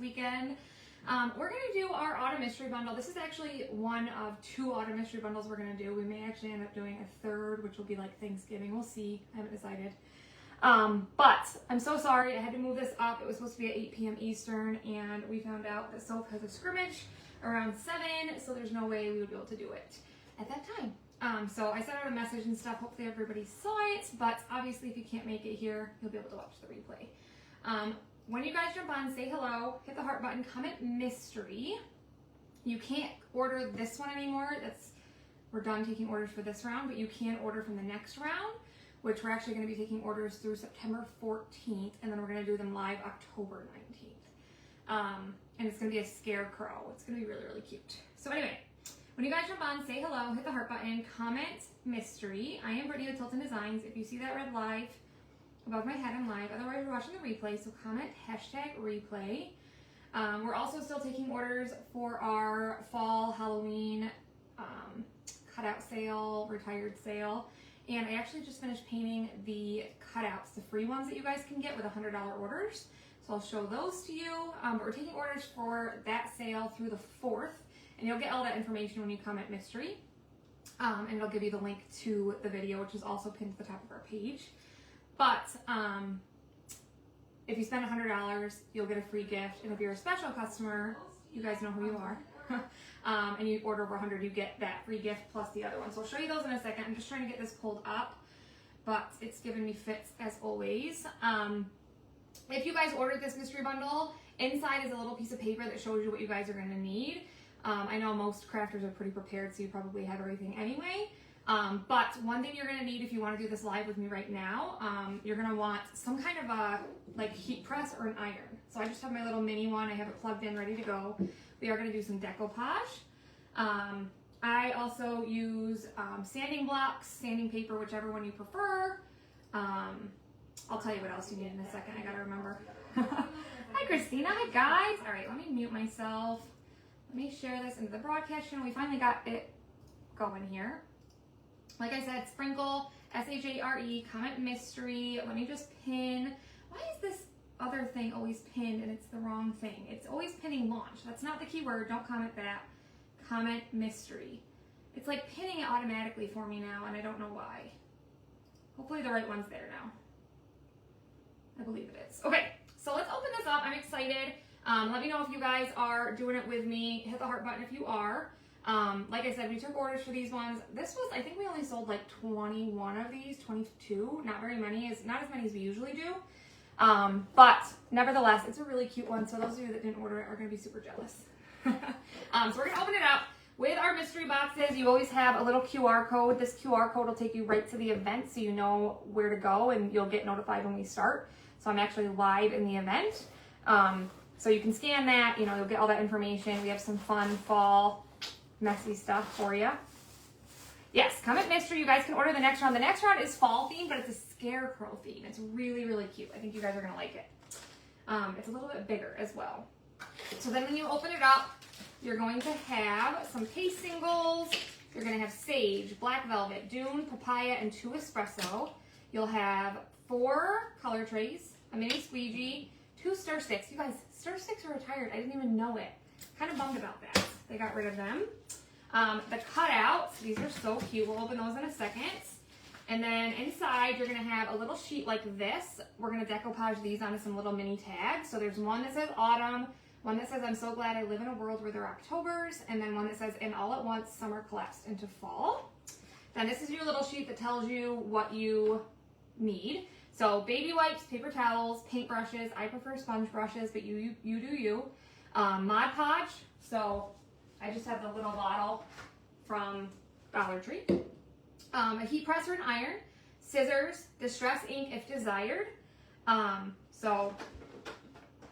weekend. We're going to do our autumn mystery bundle. This is actually one of 2 autumn mystery bundles we're going to do. We may actually end up doing a 3rd, which will be like Thanksgiving. We'll see. I haven't decided. But I'm so sorry. I had to move this up. It was supposed to be at 8 p.m. Eastern, and we found out that Soph has a scrimmage around 7, so there's no way we would be able to do it at that time. So I sent out a message and stuff. Hopefully everybody saw it, but obviously if you can't make it here, you'll be able to watch the replay. When you guys jump on, say hello, hit the heart button, comment mystery. You can't order this one anymore. We're done taking orders for this round, but you can order from the next round, which we're actually going to be taking orders through September 14th, and then we're going to do them live October 19th. And it's going to be a scarecrow. It's going to be really, really cute. So anyway, when you guys jump on, say hello, hit the heart button, comment mystery. I am Brittany with Tilton Designs. If you see that red live above my head, I'm live. Otherwise, you're watching the replay, so comment #replay. We're also still taking orders for our fall Halloween cutout sale, retired sale. And I actually just finished painting the cutouts, the free ones that you guys can get with $100 orders. So I'll show those to you. But we're taking orders for that sale through the 4th. And you'll get all that information when you comment mystery. And it'll give you the link to the video, which is also pinned to the top of our page. But if you spend $100, you'll get a free gift. And if you're a special customer, you guys know who you are. And you order over 100, you get that free gift plus the other one. So I'll show you those in a second. I'm just trying to get this pulled up, but it's giving me fits as always. If you guys ordered this mystery bundle, inside is a little piece of paper that shows you what you guys are going to need. I know most crafters are pretty prepared, so you probably have everything anyway. But one thing you're going to need if you want to do this live with me right now, you're going to want some kind of a like heat press or an iron. So I just have my little mini one. I have it plugged in, ready to go. We are going to do some decoupage. I also use sanding blocks, sanding paper, whichever one you prefer. I'll tell you what else you need in a second. I got to remember. Hi, Christina. Hi, guys. All right, let me mute myself. Let me share this into the broadcast channel. We finally got it going here. Like I said, sprinkle, S-H-A-R-E, comment mystery. Let me just pin. Why is this other thing always pinned and it's the wrong thing? It's always pinning launch. That's not the keyword. Don't comment that. Comment mystery. It's like pinning it automatically for me now, and I don't know why. Hopefully the right one's there now. I believe it is. Okay, so let's open this up. I'm excited. Let me know if you guys are doing it with me. Hit the heart button if you are. Like I said, we took orders for these ones. This was, I think we only sold like 21 of these, 22. Not very many, not as many as we usually do. But nevertheless, it's a really cute one. So those of you that didn't order it are going to be super jealous. So we're going to open it up. With our mystery boxes, you always have a little QR code. This QR code will take you right to the event so you know where to go and you'll get notified when we start. So I'm actually live in the event. So you can scan that, you know, you'll get all that information. We have some fun fall messy stuff for you. Yes, comment mystery. You guys can order the next round. The next round is fall themed, but it's a scarecrow theme. It's really, really cute. I think you guys are going to like it. It's a little bit bigger as well. So then when you open it up, you're going to have some paste singles. You're going to have sage, black velvet, dune, papaya, and 2 espresso. You'll have 4 color trays, a mini squeegee, 2 stir sticks. You guys, stir sticks are retired. I didn't even know it. Kind of bummed about that. They got rid of them. The cutouts, these are so cute. We'll open those in a second. And then inside, you're going to have a little sheet like this. We're going to decoupage these onto some little mini tags. So there's one that says autumn, one that says I'm so glad I live in a world where there are Octobers, and then one that says and all at once summer collapsed into fall. Then this is your little sheet that tells you what you need. So baby wipes, paper towels, paint brushes. I prefer sponge brushes, but you do you. Mod Podge. So I just have the little bottle from Dollar Tree. A heat press or an iron, scissors, distress ink if desired. So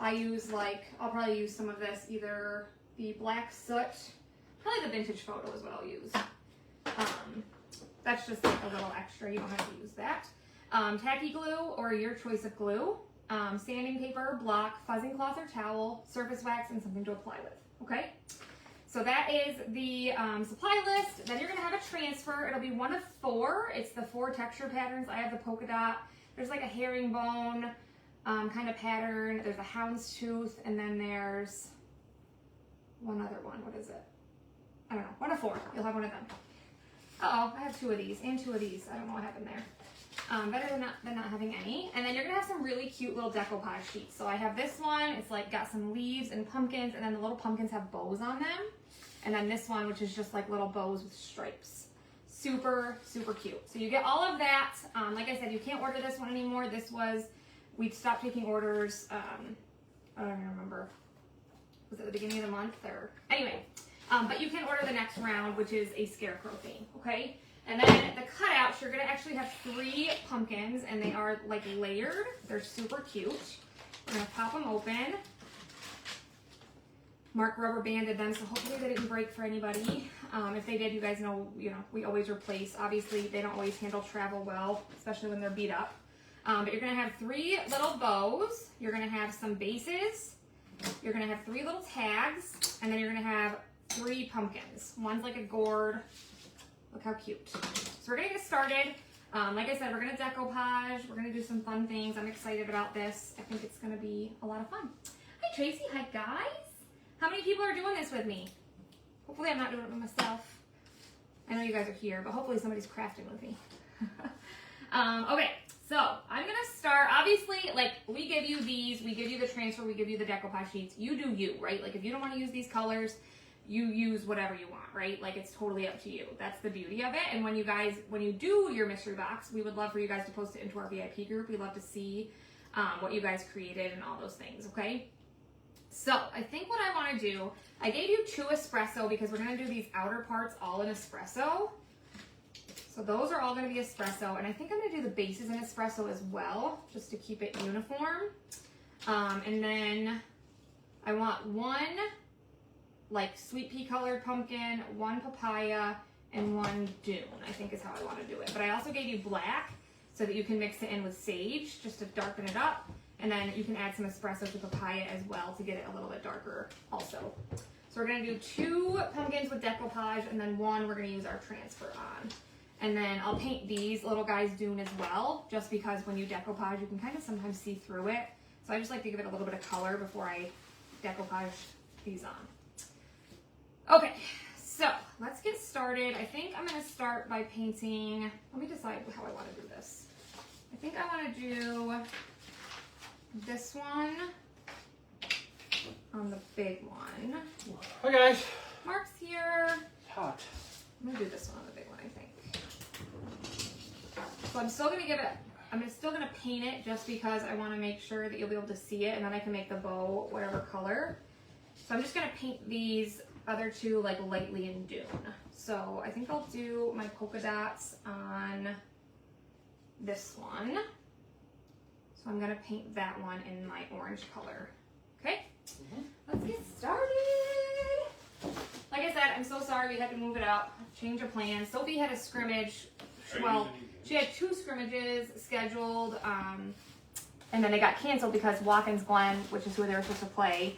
I use I'll probably use some of this, either the black soot, probably the vintage photo is what I'll use. That's just like a little extra, you don't have to use that. Tacky glue or your choice of glue, sanding paper, block, fuzzing cloth or towel, surface wax, and something to apply with, okay? So that is the supply list. Then you're gonna have a transfer. It'll be one of 4. It's the 4 texture patterns. I have the polka dot. There's like a herringbone, kind of pattern. There's a houndstooth, and then there's one other one. What is it? I don't know. 1 of 4. You'll have one of them. Uh-oh, I have 2 of these and 2 of these. I don't know what happened there. Better than not having any. And then you're going to have some really cute little decoupage sheets. So I have this one. It's like got some leaves and pumpkins, and then the little pumpkins have bows on them. And then this one, which is just like little bows with stripes. Super, super cute. So you get all of that. Like I said, you can't order this one anymore. This was, we stopped taking orders, I don't even remember. Was it the beginning of the month or, anyway. But you can order the next round, which is a scarecrow theme, okay? And then the cutouts, you're gonna actually have 3 pumpkins, and they are like layered. They're super cute. We're gonna pop them open. Mark rubber banded them, so hopefully they didn't break for anybody. If they did, you guys know, we always replace. Obviously, they don't always handle travel well, especially when they're beat up. But you're gonna have 3 little bows. You're gonna have some bases. You're gonna have 3 little tags, and then you're gonna have 3 pumpkins. One's like a gourd. Look how cute. So we're gonna get started. Like I said, we're gonna decoupage. We're gonna do some fun things. I'm excited about this. I think it's gonna be a lot of fun. Hi Tracy, hi guys. How many people are doing this with me? Hopefully I'm not doing it with myself. I know you guys are here, but hopefully somebody's crafting with me. Okay, so I'm gonna start, obviously, like we give you these, we give you the transfer, we give you the decoupage sheets. You do you, right? Like if you don't wanna use these colors, you use whatever you want, right? Like it's totally up to you. That's the beauty of it. And when you do your mystery box, we would love for you guys to post it into our VIP group. We love to see what you guys created and all those things, okay? So I think what I want to do, I gave you 2 espresso because we're going to do these outer parts all in espresso. So those are all going to be espresso. And I think I'm going to do the bases in espresso as well, just to keep it uniform. And then I want 1 like sweet pea colored pumpkin, 1 papaya, and 1 dune, I think is how I want to do it. But I also gave you black so that you can mix it in with sage just to darken it up. And then you can add some espresso to papaya as well to get it a little bit darker also. So we're gonna do 2 pumpkins with decoupage, and then 1 we're gonna use our transfer on. And then I'll paint these little guys dune as well, just because when you decoupage, you can kind of sometimes see through it. So I just like to give it a little bit of color before I decoupage these on. Okay, so let's get started. I think I'm gonna start by painting, let me decide how I wanna do this. I think I wanna do this one on the big one. Hi guys. Mark's here. It's hot. I'm gonna do this one on the big one, I think. So I'm still gonna give it, I'm still gonna paint it just because I wanna make sure that you'll be able to see it, and then I can make the bow whatever color. So I'm just gonna paint these other 2 like lightly in dune. So I think I'll do my polka dots on this one. So I'm gonna paint that one in my orange color. Okay? Let's get started. Like I said, I'm so sorry we had to move it up, change of plans. Sophie had a scrimmage. Well, she had 2 scrimmages scheduled, and then they got canceled because Watkins Glen, which is who they were supposed to play,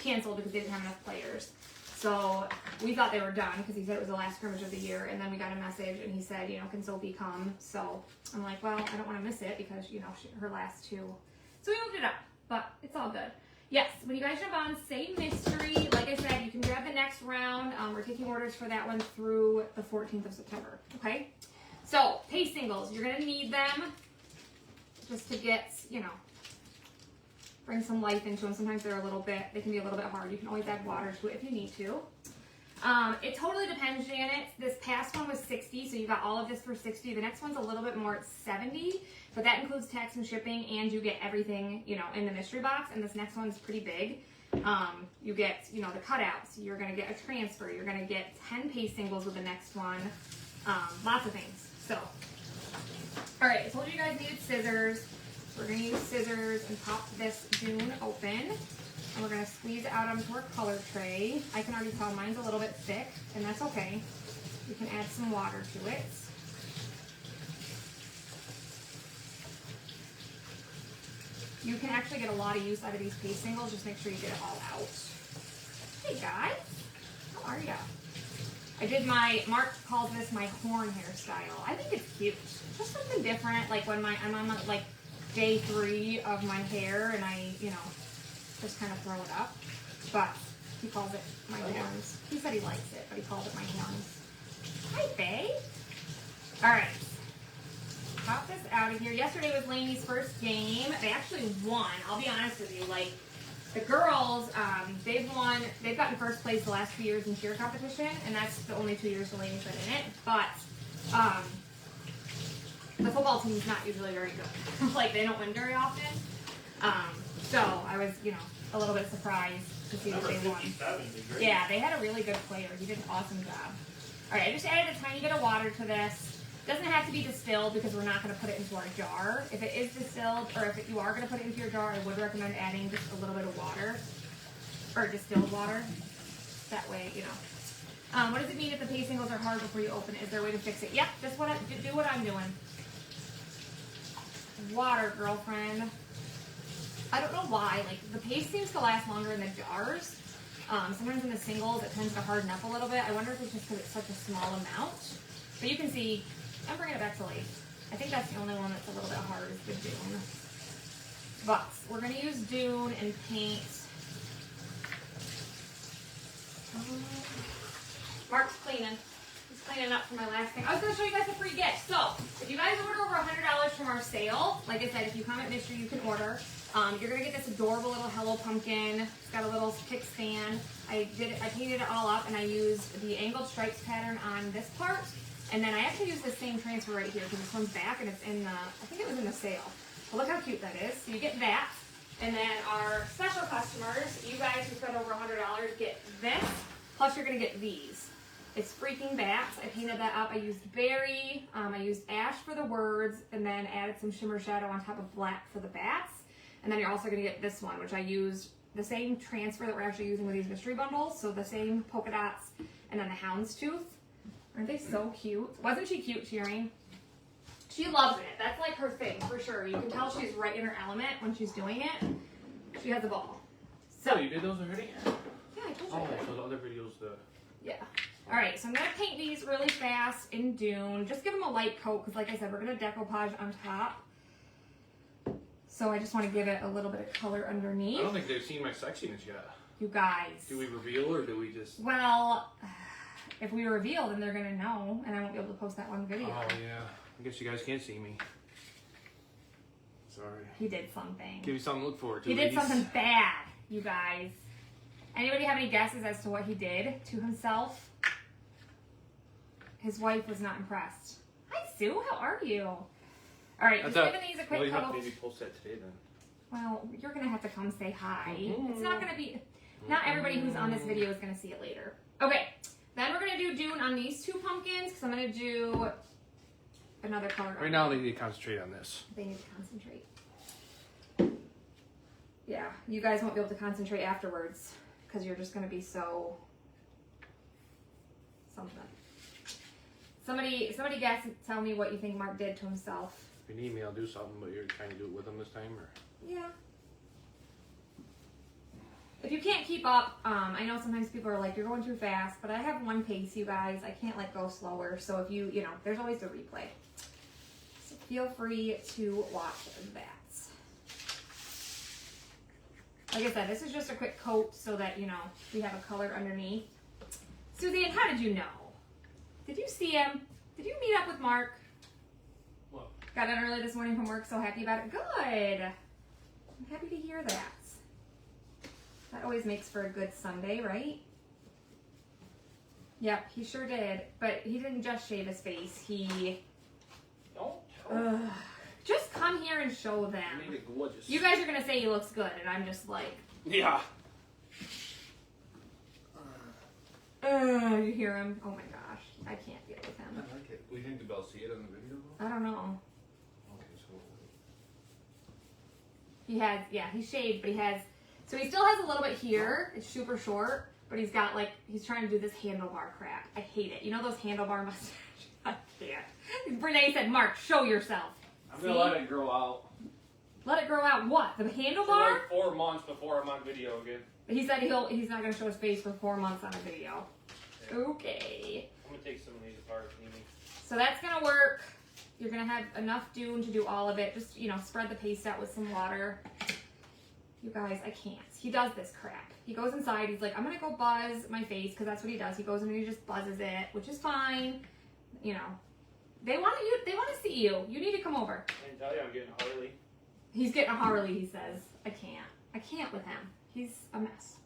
canceled because they didn't have enough players. So we thought they were done because he said it was the last scrimmage of the year, and then we got a message and he said, can Sophie come? So I'm like, well, I don't want to miss it because, her last 2. So we moved it up, but it's all good. Yes, when you guys jump on, say mystery. Like I said, you can grab the next round. We're taking orders for that one through the 14th of September, okay? So paste singles, you're gonna need them just to get, bring some life into them. Sometimes they can be a little bit hard. You can always add water to it if you need to. It totally depends, Janet. This past one was 60, so you got all of this for 60. The next one's a little bit more, it's 70, but that includes tax and shipping, and you get everything, in the mystery box, and this next one's pretty big. You get, the cutouts, you're gonna get a transfer, you're gonna get 10 paste singles with the next one, lots of things. So, all right, I told you guys needed scissors. We're going to use scissors and pop this dune open. And we're going to squeeze it out onto our color tray. I can already tell mine's a little bit thick, and that's okay. You can add some water to it. You can actually get a lot of use out of these paste singles. Just make sure you get it all out. Hey guys, how are ya? Mark calls this my horn hairstyle. I think it's cute. Just something different, like when I'm on day 3 of my hair, and I, you know, just kind of throw it up. But he calls it my horns. He said he likes it, but he calls it my horns. Hi, Faye. All right. Pop this out of here. Yesterday was Lainey's first game. They actually won. I'll be honest with you. Like, the girls, they've gotten first place the last 2 years in cheer competition, and that's the only 2 years Lainey's been in it. But the football team's not usually very good. Like, they don't win very often. So I was, you know, a little bit surprised to see that they won. Yeah, they had a really good player. He did an awesome job. All right, I just added a tiny bit of water to this. Doesn't have to be distilled because we're not going to put it into our jar. If it is distilled, or if you are going to put it into your jar, I would recommend adding just a little bit of water, or distilled water. That way, you know. What does it mean if the paste singles are hard before you open it? Is there a way to fix it? Yep, just do what I'm doing. Water, girlfriend. I don't know why. Like, the paste seems to last longer in the jars. Sometimes in the singles, it tends to harden up a little bit. I wonder if it's just because it's such a small amount. But you can see, I'm bringing it back to life. I think that's the only one that's a little bit hard is the Dune. But we're going to use Dune and paint. Mark's cleaning. He's cleaning up for my last thing. I was going to show you guys a free gift. So, if you guys order over $100 from our sale, like I said, if you comment mystery, you can order. You're going to get this adorable little Hello Pumpkin. It's got a little kickstand. I painted it all up, and I used the angled stripes pattern on this part. And then I actually used the same transfer right here because this one's back, and it's in the, I think it was in the sale. But look how cute that is. So you get that. And then our special customers, you guys who spend over $100 get this, plus you're going to get these. It's freaking bats. I painted that up. I used berry, I used ash for the words, and then added some shimmer shadow on top of black for the bats. And then you're also going to get this one, which I used the same transfer that we're actually using with these mystery bundles. So the same polka dots and then the houndstooth. Aren't they so cute? Wasn't she cute cheering? She loves it. That's like her thing, for sure. You can tell she's right in her element when she's doing it. She has a ball. So you did those already? Yeah, I told you. Oh, so the other videos, Yeah. All right, so I'm going to paint these really fast in Dune. Just give them a light coat because, like I said, we're going to decoupage on top. So I just want to give it a little bit of color underneath. I don't think they've seen my sexiness yet. You guys. Do we reveal or do we just... Well, if we reveal, then they're going to know, and I won't be able to post that one video. Oh, yeah. I guess you guys can't see me. Sorry. He did something. Give you something to look forward to, He did something bad, you guys. Anybody have any guesses as to what he did to himself? His wife was not impressed. Hi, Sue. How are you? All right, just giving these a quick Well, you have coat. to maybe post that today then. Well, you're going to have to come say hi. It's not going to be... Not everybody who's on this video is going to see it later. Okay, then we're going to do Dune on these two pumpkins because I'm going to do another color. Right now they need to concentrate on this. They need to concentrate. Yeah, you guys won't be able to concentrate afterwards because you're just going to be so... something. Somebody guess and tell me what you think Mark did to himself. If you need me, I'll do something, but you're trying to do it with him this time, or? Yeah. If you can't keep up, I know sometimes people are like, you're going too fast, but I have one pace, you guys. I can't go slower. So if you know, there's always the replay. So feel free to watch that. Like I said, this is just a quick coat so that, you know, we have a color underneath. Susie, and how did you know? Did you see him? Did you meet up with Mark? What? Got in early this morning from work, so happy about it. Good. I'm happy to hear that. That always makes for a good Sunday, right? Yep, he sure did. But he didn't just shave his face. He... Just come here and show them. Made it gorgeous. You guys are going to say he looks good, and I'm just like... Yeah. You hear him? Oh my gosh. I can't deal with him. I like it. We think they'll see it on the video, though? I don't know. Okay, so... He has, yeah, he's shaved, but he has... So he still has a little bit here. It's super short, but he's got like, he's trying to do this handlebar crap. I hate it. You know those handlebar mustaches? I can't. Renee said, Mark, show yourself. I'm going to let it grow out. Let it grow out what? The handlebar? For like 4 months before I'm on video again. He said he's not going to show his face for 4 months on a video. Okay. I'm going to take some of these apart, Mimi. So that's going to work. You're gonna have enough Dune to do all of it. Just, you know, spread the paste out with some water. You guys, I can't. He does this crap. He goes inside, he's like, I'm gonna go buzz my face, because that's what he does. He goes in and he just buzzes it, which is fine. You know, they want to see you. You need to come over. I can tell you I'm getting Harley. He's getting a Harley, he says. I can't with him. He's a mess.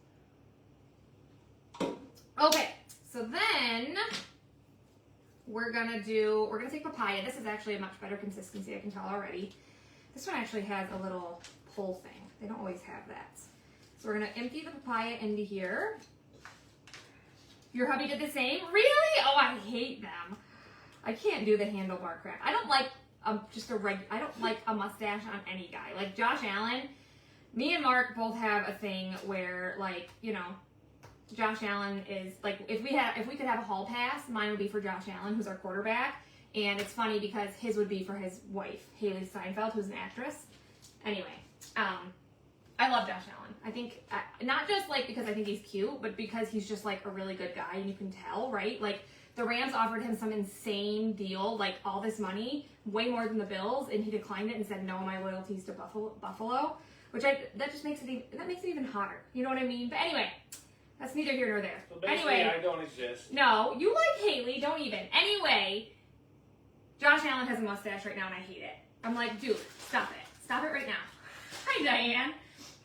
Okay, so then we're gonna take papaya. This is actually a much better consistency, I can tell already. This one actually has a little pull thing. They don't always have that. So we're gonna empty the papaya into here. Your hubby did the same? Really? Oh, I hate them. I can't do the handlebar crap. I don't like I don't like a mustache on any guy. Like Josh Allen, me and Mark both have a thing where, like, you know, Josh Allen is like, if we could have a hall pass, mine would be for Josh Allen, who's our quarterback. And it's funny because his would be for his wife, Haley Steinfeld, who's an actress. Anyway, I love Josh Allen. I think, not just like because I think he's cute, but because he's just like a really good guy, and you can tell, right? Like, the Rams offered him some insane deal, like all this money, way more than the Bills, and he declined it and said, no, my loyalty's to Buffalo, which that just makes it even hotter. You know what I mean? But anyway, that's neither here nor there. So basically, anyway, I don't exist. No, you like Haley, don't even. Anyway, Josh Allen has a mustache right now, and I hate it. I'm like, dude, stop it. Stop it right now. Hi, Diane.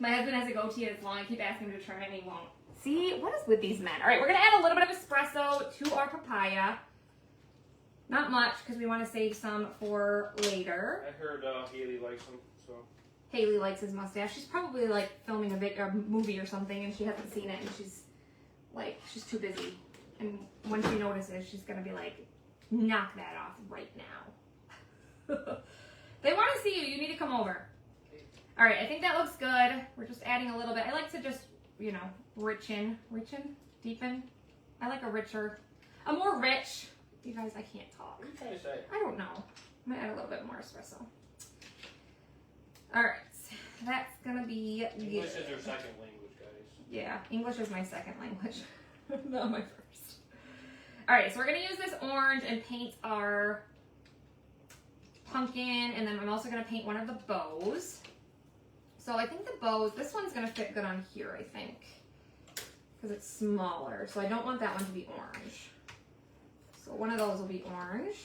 My husband has a goatee that's long. I keep asking him to trim it, and he won't. See, what is with these men? All right, we're going to add a little bit of espresso to our papaya. Not much, because we want to save some for later. I heard Haley likes them, so. Haley likes his mustache. She's probably, like, filming a movie or something, and she hasn't seen it, and she's too busy. And when she notices, she's going to be like, knock that off right now. They want to see you. You need to come over. All right, I think that looks good. We're just adding a little bit. I like to just, you know, deepen. I like a more rich. You guys, I can't talk. What are you trying to say? I don't know. I'm gonna add a little bit more espresso. All right, that's gonna be English is your second language, guys. Yeah, English is my second language, not my first. All right, so we're gonna use this orange and paint our pumpkin, and then I'm also gonna paint one of the bows. So I think the bows, this one's gonna fit good on here, I think, because it's smaller. So I don't want that one to be orange. So one of those will be orange.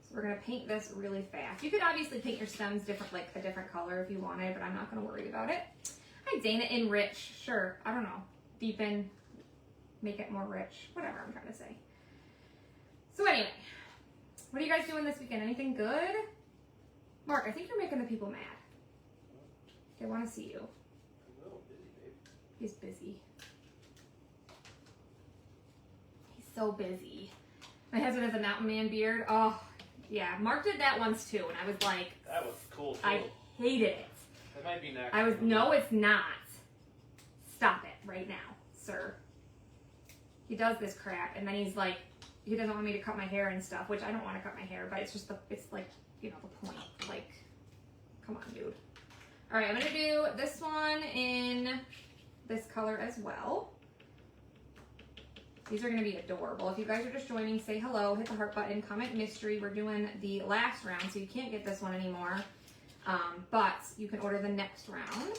So we're gonna paint this really fast. You could obviously paint your stems different, like a different color if you wanted, but I'm not gonna worry about it. Hi, Dana, enrich, sure, I don't know. Deepen, make it more rich, whatever I'm trying to say. So anyway, what are you guys doing this weekend? Anything good? Mark, I think you're making the people mad. They want to see you. I'm a little busy, babe. He's busy. He's so busy. My husband has a mountain man beard. Oh, yeah. Mark did that once too, and I was like, That was cool too. I hated it. That might be next. No, it's not. Stop it right now, sir. He does this crap, and then he's like, he doesn't want me to cut my hair and stuff, which I don't want to cut my hair, but it's like, you know, the point. Like, come on, dude. All right, I'm gonna do this one in this color as well. These are gonna be adorable. If you guys are just joining, say hello, hit the heart button, comment mystery. We're doing the last round, so you can't get this one anymore. But you can order the next round.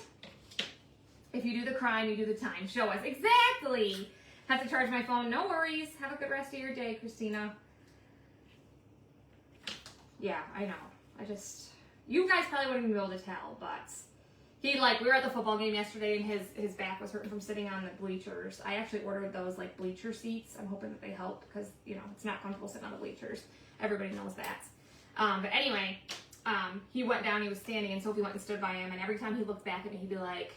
If you do the crime, you do the time. Show us. Exactly. Have to charge my phone. No worries. Have a good rest of your day, Christina. Yeah, I know. You guys probably wouldn't even be able to tell, but we were at the football game yesterday, and his back was hurting from sitting on the bleachers. I actually ordered those like bleacher seats. I'm hoping that they help because, you know, it's not comfortable sitting on the bleachers. Everybody knows that. But anyway, he went down, he was standing, and Sophie went and stood by him, and every time he looked back at me, he'd be like,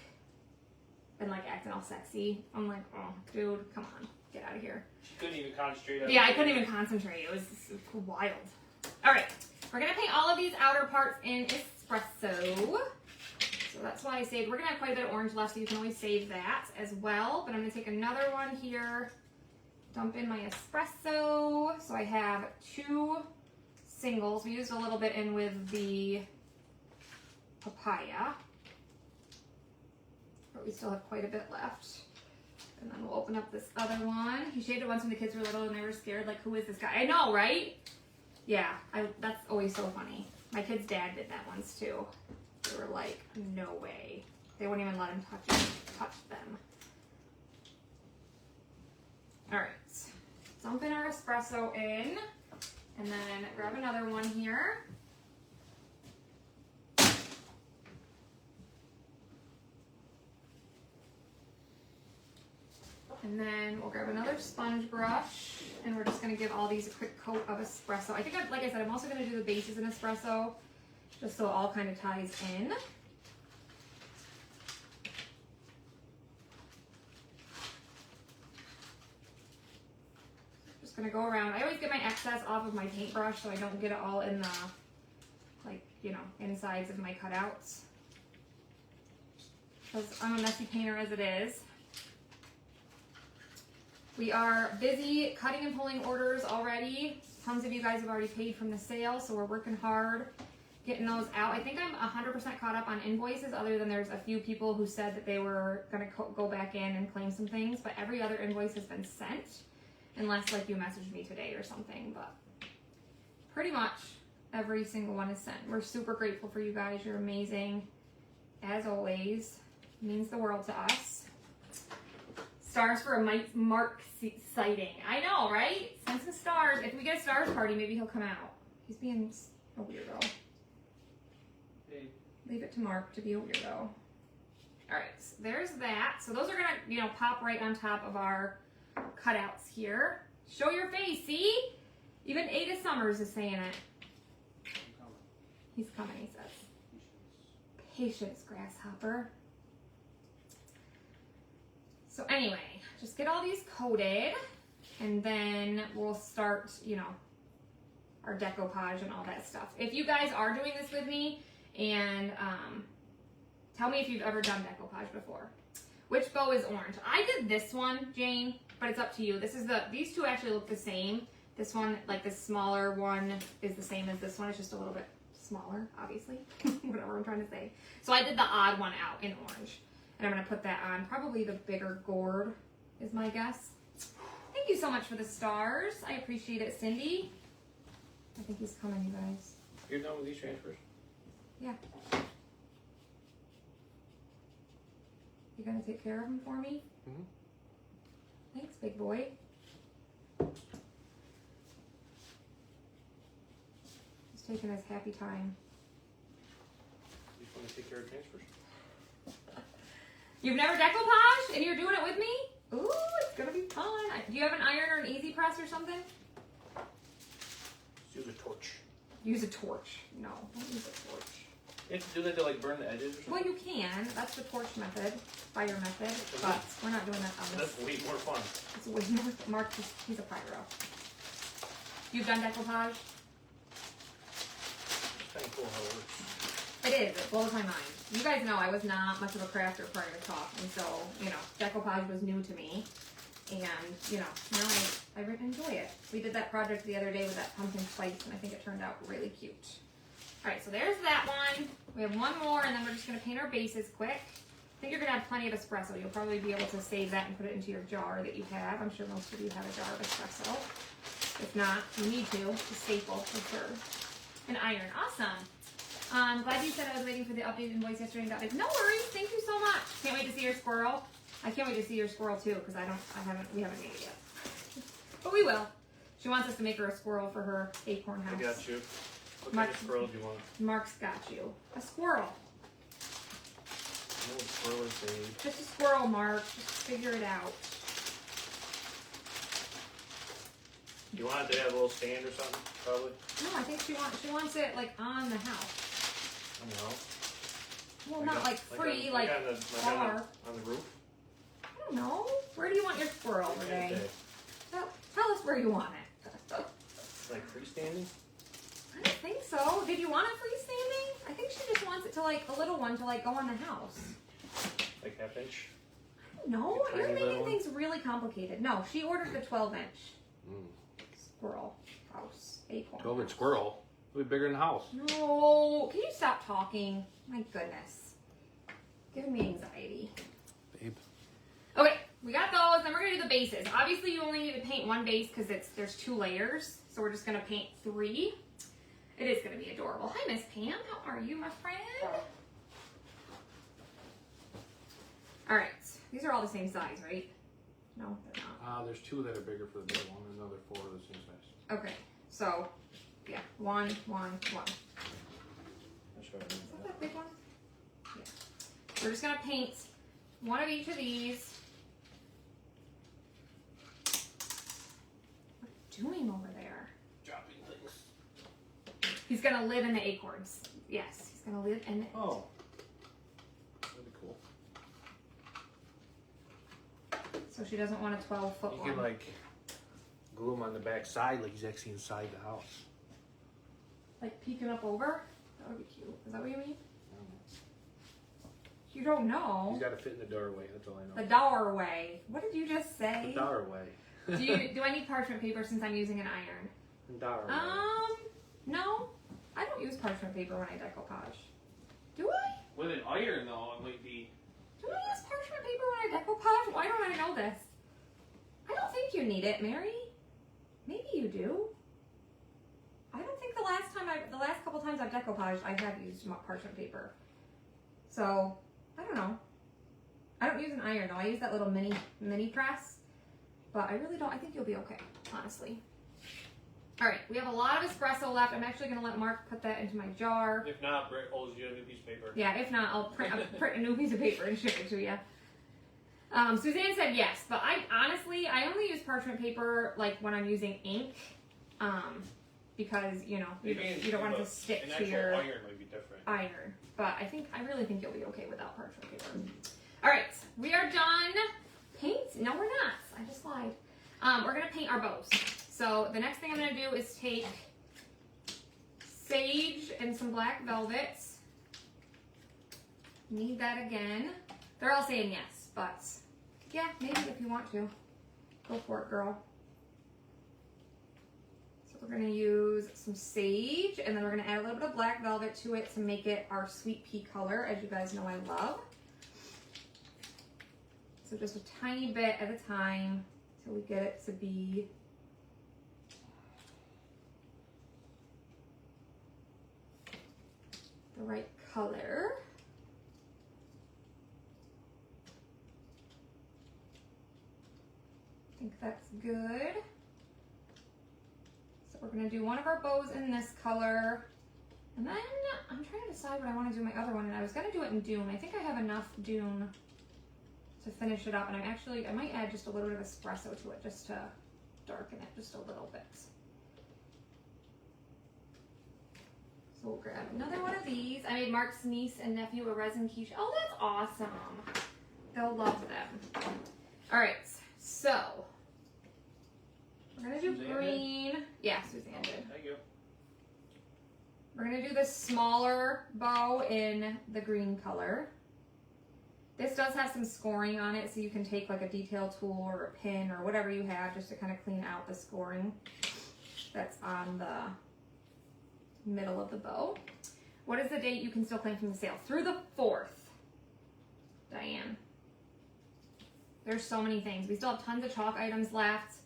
and like acting all sexy. I'm like, oh, dude, come on, get out of here. She couldn't even concentrate. Yeah, I couldn't even concentrate. It was wild. All right, we're gonna paint all of these outer parts in espresso. So that's why I saved. We're gonna have quite a bit of orange left, so you can always save that as well. But I'm gonna take another one here, dump in my espresso. So I have 2 singles. We used a little bit in with the papaya, but we still have quite a bit left. And then we'll open up this other one. He shaved it once when the kids were little and they were scared, like, who is this guy? I know, right? Yeah, that's always so funny. My kid's dad did that once too. They were like, no way. They wouldn't even let him touch them. All right, dump in our espresso in, and then grab another one here. And then we'll grab another sponge brush, and we're just gonna give all these a quick coat of espresso. I think, like I said, I'm also gonna do the bases in espresso, just so it all kind of ties in. Just gonna go around. I always get my excess off of my paintbrush so I don't get it all in the, like, you know, insides of my cutouts. Because I'm a messy painter as it is. We are busy cutting and pulling orders already. Tons of you guys have already paid from the sale, so we're working hard getting those out. I think I'm 100% caught up on invoices, other than there's a few people who said that they were going to go back in and claim some things, but every other invoice has been sent, unless like you messaged me today or something, but pretty much every single one is sent. We're super grateful for you guys. You're amazing. As always, it means the world to us. Stars for a Mark sighting. I know, right? Send some stars. If we get a stars party, maybe he'll come out. He's being a weirdo. Hey. Leave it to Mark to be a weirdo. All right, so there's that. So those are gonna, you know, pop right on top of our cutouts here. Show your face, see? Even Ada Summers is saying it. He's coming, he says. Patience, grasshopper. So anyway, just get all these coated, and then we'll start, you know, our decoupage and all that stuff. If you guys are doing this with me, and tell me if you've ever done decoupage before. Which bow is orange? I did this one, Jane, but it's up to you. This is these two actually look the same. This one, like this smaller one, is the same as this one. It's just a little bit smaller, obviously. Whatever I'm trying to say. So I did the odd one out in orange. And I'm going to put that on. Probably the bigger gourd is my guess. Thank you so much for the stars. I appreciate it, Cindy. I think he's coming, you guys. You're done with these transfers? Yeah. You going to take care of him for me? Mm-hmm. Thanks, big boy. He's taking his happy time. You just want to take care of transfers? You've never decoupaged and you're doing it with me? Ooh, it's gonna be fun. Do you have an iron or an easy press or something? Use a torch. Use a torch. No, don't use a torch. You have to do that to like burn the edges or something? Well, you can. That's the torch method, fire method, but we're not doing that on this. That's way more fun. It's way more. Mark, he's a pyro. You've done decoupage? It's kind of cool how it works. It is. It blows my mind. You guys know I was not much of a crafter prior to talk, and so, you know, decoupage was new to me. And, you know, now I enjoy it. We did that project the other day with that pumpkin spice, and I think it turned out really cute. All right, so there's that one. We have one more, and then we're just going to paint our bases quick. I think you're going to have plenty of espresso. You'll probably be able to save that and put it into your jar that you have. I'm sure most of you have a jar of espresso. If not, you need to. It's a staple for sure. An iron. Awesome. Glad you said I was waiting for the updated invoice yesterday and got it. No worries. Thank you so much. Can't wait to see your squirrel. I can't wait to see your squirrel too, because we haven't made it yet. But we will. She wants us to make her a squirrel for her acorn house. I got you. What kind of squirrel do you want? Mark's got you. A squirrel. No squirrel is babe. Just a squirrel, Mark. Just figure it out. Do you want it to have a little stand or something? Probably. No, I think she wants it like on the house. I don't know. Well, not like free, like far. On the roof? I don't know. Where do you want your squirrel today? Tell us where you want it. Like freestanding? I don't think so. Did you want it freestanding? I think she just wants it to like a little one to like go on the house. Like half inch? I don't know. Like You're making little things really complicated. No, she ordered the 12-inch Mm. squirrel house acorn. 12-inch squirrel. It'll be bigger than a house. No. Can you stop talking? My goodness. Giving me anxiety. Babe. Okay, we got those. Then we're gonna do the bases. Obviously, you only need to paint one base because there's 2 layers. So we're just gonna paint 3. It is gonna be adorable. Hi, Miss Pam. How are you, my friend? All right. These are all the same size, right? No, they're not. There's 2 that are bigger for the big one, and another 4 are the same size. Okay. So, yeah, 1, 1, 1. That's right. Is that that big one? Yeah. We're just gonna paint 1 of each of these. What are you doing over there? Dropping things. He's gonna live in the acorns. Yes, he's gonna live in the. Oh. That'd be cool. So she doesn't want a 12-foot You one. can like glue them on the back side like he's actually inside the house. Like peeking up over? That would be cute. Is that what you mean? You don't know. He's got to fit in the doorway. That's all I know. The doorway. What did you just say? The doorway. Do I need parchment paper since I'm using an iron? The doorway. No. I don't use parchment paper when I decoupage. Do I? With an iron though, it might be. Do I use parchment paper when I decoupage? Why don't I know this? I don't think you need it, Mary. Maybe you do. I don't think the last couple times I've decoupaged, I have used parchment paper. So, I don't know. I don't use an iron though. I use that little mini press. But I really don't. I think you'll be okay, honestly. All right, we have a lot of espresso left. I'm actually going to let Mark put that into my jar. If not, Britt owes you a new piece of paper. Yeah, if not, I'll print a new piece of paper and ship it to you. Suzanne said yes, but I only use parchment paper like when I'm using ink, because you don't want it to stick to your iron might be different. iron. But I really think you'll be okay without parchment paper. All right, we are done. Paint? No, we're not. I just lied. We're gonna paint our bows. So the next thing I'm gonna do is take sage and some black velvet. Need that again. They're all saying yes, but yeah, maybe if you want to. Go for it, girl. So we're gonna use some sage, and then we're gonna add a little bit of black velvet to it to make it our sweet pea color, as you guys know I love. So just a tiny bit at a time till we get it to be the right color. I think that's good. So we're gonna do one of our bows in this color. And then I'm trying to decide what I want to do my other one, and I was gonna do it in Dune. I think I have enough Dune to finish it up, and I might add just a little bit of espresso to it just to darken it just a little bit. So we'll grab another one of these. I made Mark's niece and nephew a resin quiche. Oh, that's awesome. They'll love them. All right, so we're gonna do Suzanne green. Yeah, Suzanne did. Thank you. We're gonna do this smaller bow in the green color. This does have some scoring on it, so you can take like a detail tool or a pin or whatever you have just to kind of clean out the scoring that's on the middle of the bow. What is the date you can still claim from the sale? Through the 4th, Diane. There's so many things. We still have tons of chalk items left.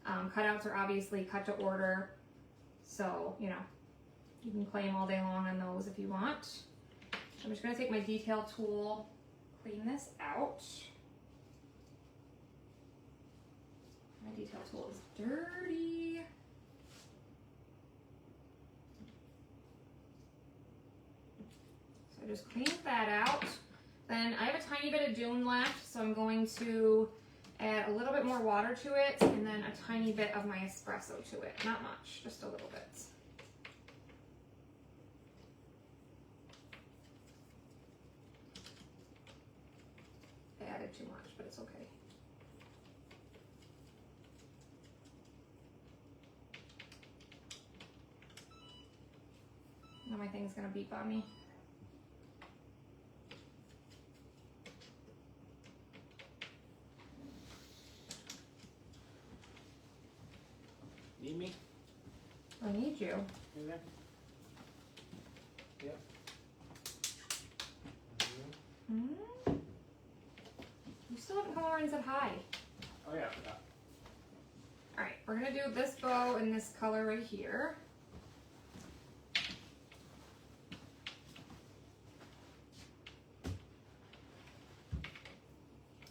Cutouts are obviously cut to order. So, you can claim all day long on those if you want. I'm just gonna take my detail tool, clean this out. My detail tool is dirty. So I just cleaned that out. Then I have a tiny bit of Dune left, so I'm going to add a little bit more water to it, and then a tiny bit of my espresso to it. Not much, just a little bit. I added too much, but it's okay. Now my thing's gonna beep on me. Need me? I need you. In there? Yeah. You still still haven't come over and said hi. Oh yeah, I forgot. Alright, we're gonna do this bow in this color right here.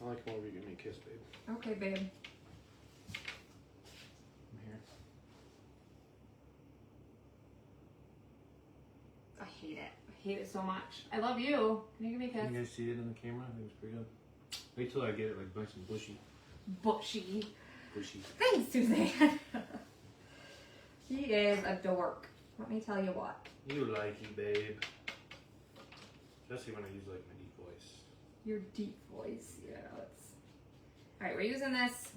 I like whenever you give me a kiss, babe. Okay, babe. I'm here. I hate it. I hate it so much. I love you. Can you give me a kiss? Can you guys see it in the camera? I think it's pretty good. Wait till I get it like nice and bushy. Bushy. Bushy. Thanks, Suzanne. He is a dork. Let me tell you what. You like you, babe. Especially when I use like my deep voice. Your deep voice. Yeah, let's. Alright, we're using this,